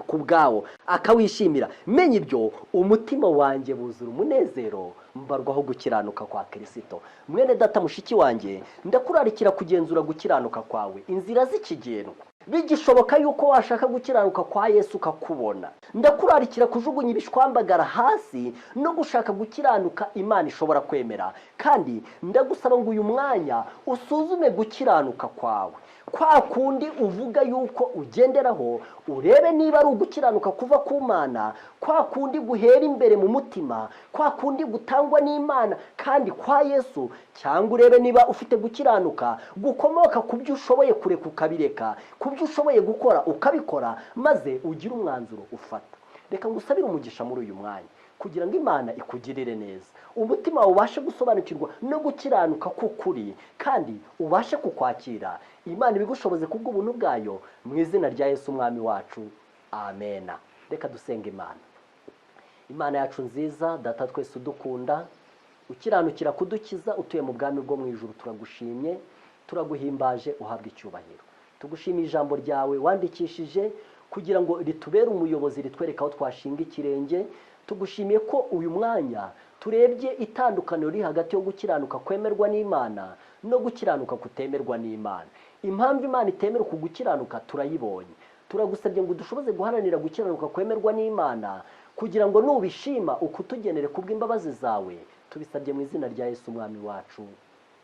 kubwawo akawishimira. Menya ibyo, umutima wanjye buzura umunezero, mbarwaho gukiranuka kwa Kristo. Mwene data mushiki wanjye, ndakurarikira kugenzura gukiranuka kwawe inzira z'ikigendwa. Bigishoboka yuko washaka gukiranuka kwa Yesu ukakubona, ndakurarikira kujugunya ibishwambagara hasi no gushaka gukiranuka Imana ishobora kwemera. Kandi ndagusaba ngo uyu mwanya usuzume gukiranuka kwawe, kwa kundi uvuga yuko ugenderaho, urebe niba ari ugukiranuka kuva ku Mana, kwa kundi guhera imbere mu mutima, kwa kundi gutangwa n'Imana kandi kwa Yesu, cyangwa urebe niba ufite gukiranuka gukomoka ku byo ushoboye kureka ukabireka, ku byo ushoboye gukora ukabikora, maze ugire umwanzuro ufata. Reka ngusabire umugisha muri uyu mwanya kugira ngo Imana ikugirire neza, umutima ubashe gusobanukirwa no gukiranuka k'ukuri, kandi ubashe kukwakira Imana ibigushoboze kubw'ubuntu bwayo, mu izina rya Yesu umwami wacu, amena. Reka dusenga Imana. Imana yacu nziza, data twese udukunda, ukiranukira kudukiza, utuye mu bwami bwo mu ijuru, turagushimye, turaguhimbaje, uhabwe icyubahiro. Tugushimiye ijambo ryawe wandikishije kugira ngo ritubere umuyobozi, ritwereka aho twashinga ikirenge. Tugushimiye ko uyu mwanya turebye itandukaniro riri hagati yo gukiranuka kwemerwa n'Imana no gukiranuka kutemerwa n'Imana. Impamvu Imana itemera ku gukiranuka turayibonye. Turagusabye ngo dushoboze guharanira gukiranuka kwemerwa n'Imana, kugira ngo nubishima ukutugenere kubw'imbabazi zawe. Tubisabye mu izina rya Yesu umwami wacu,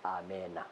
amena.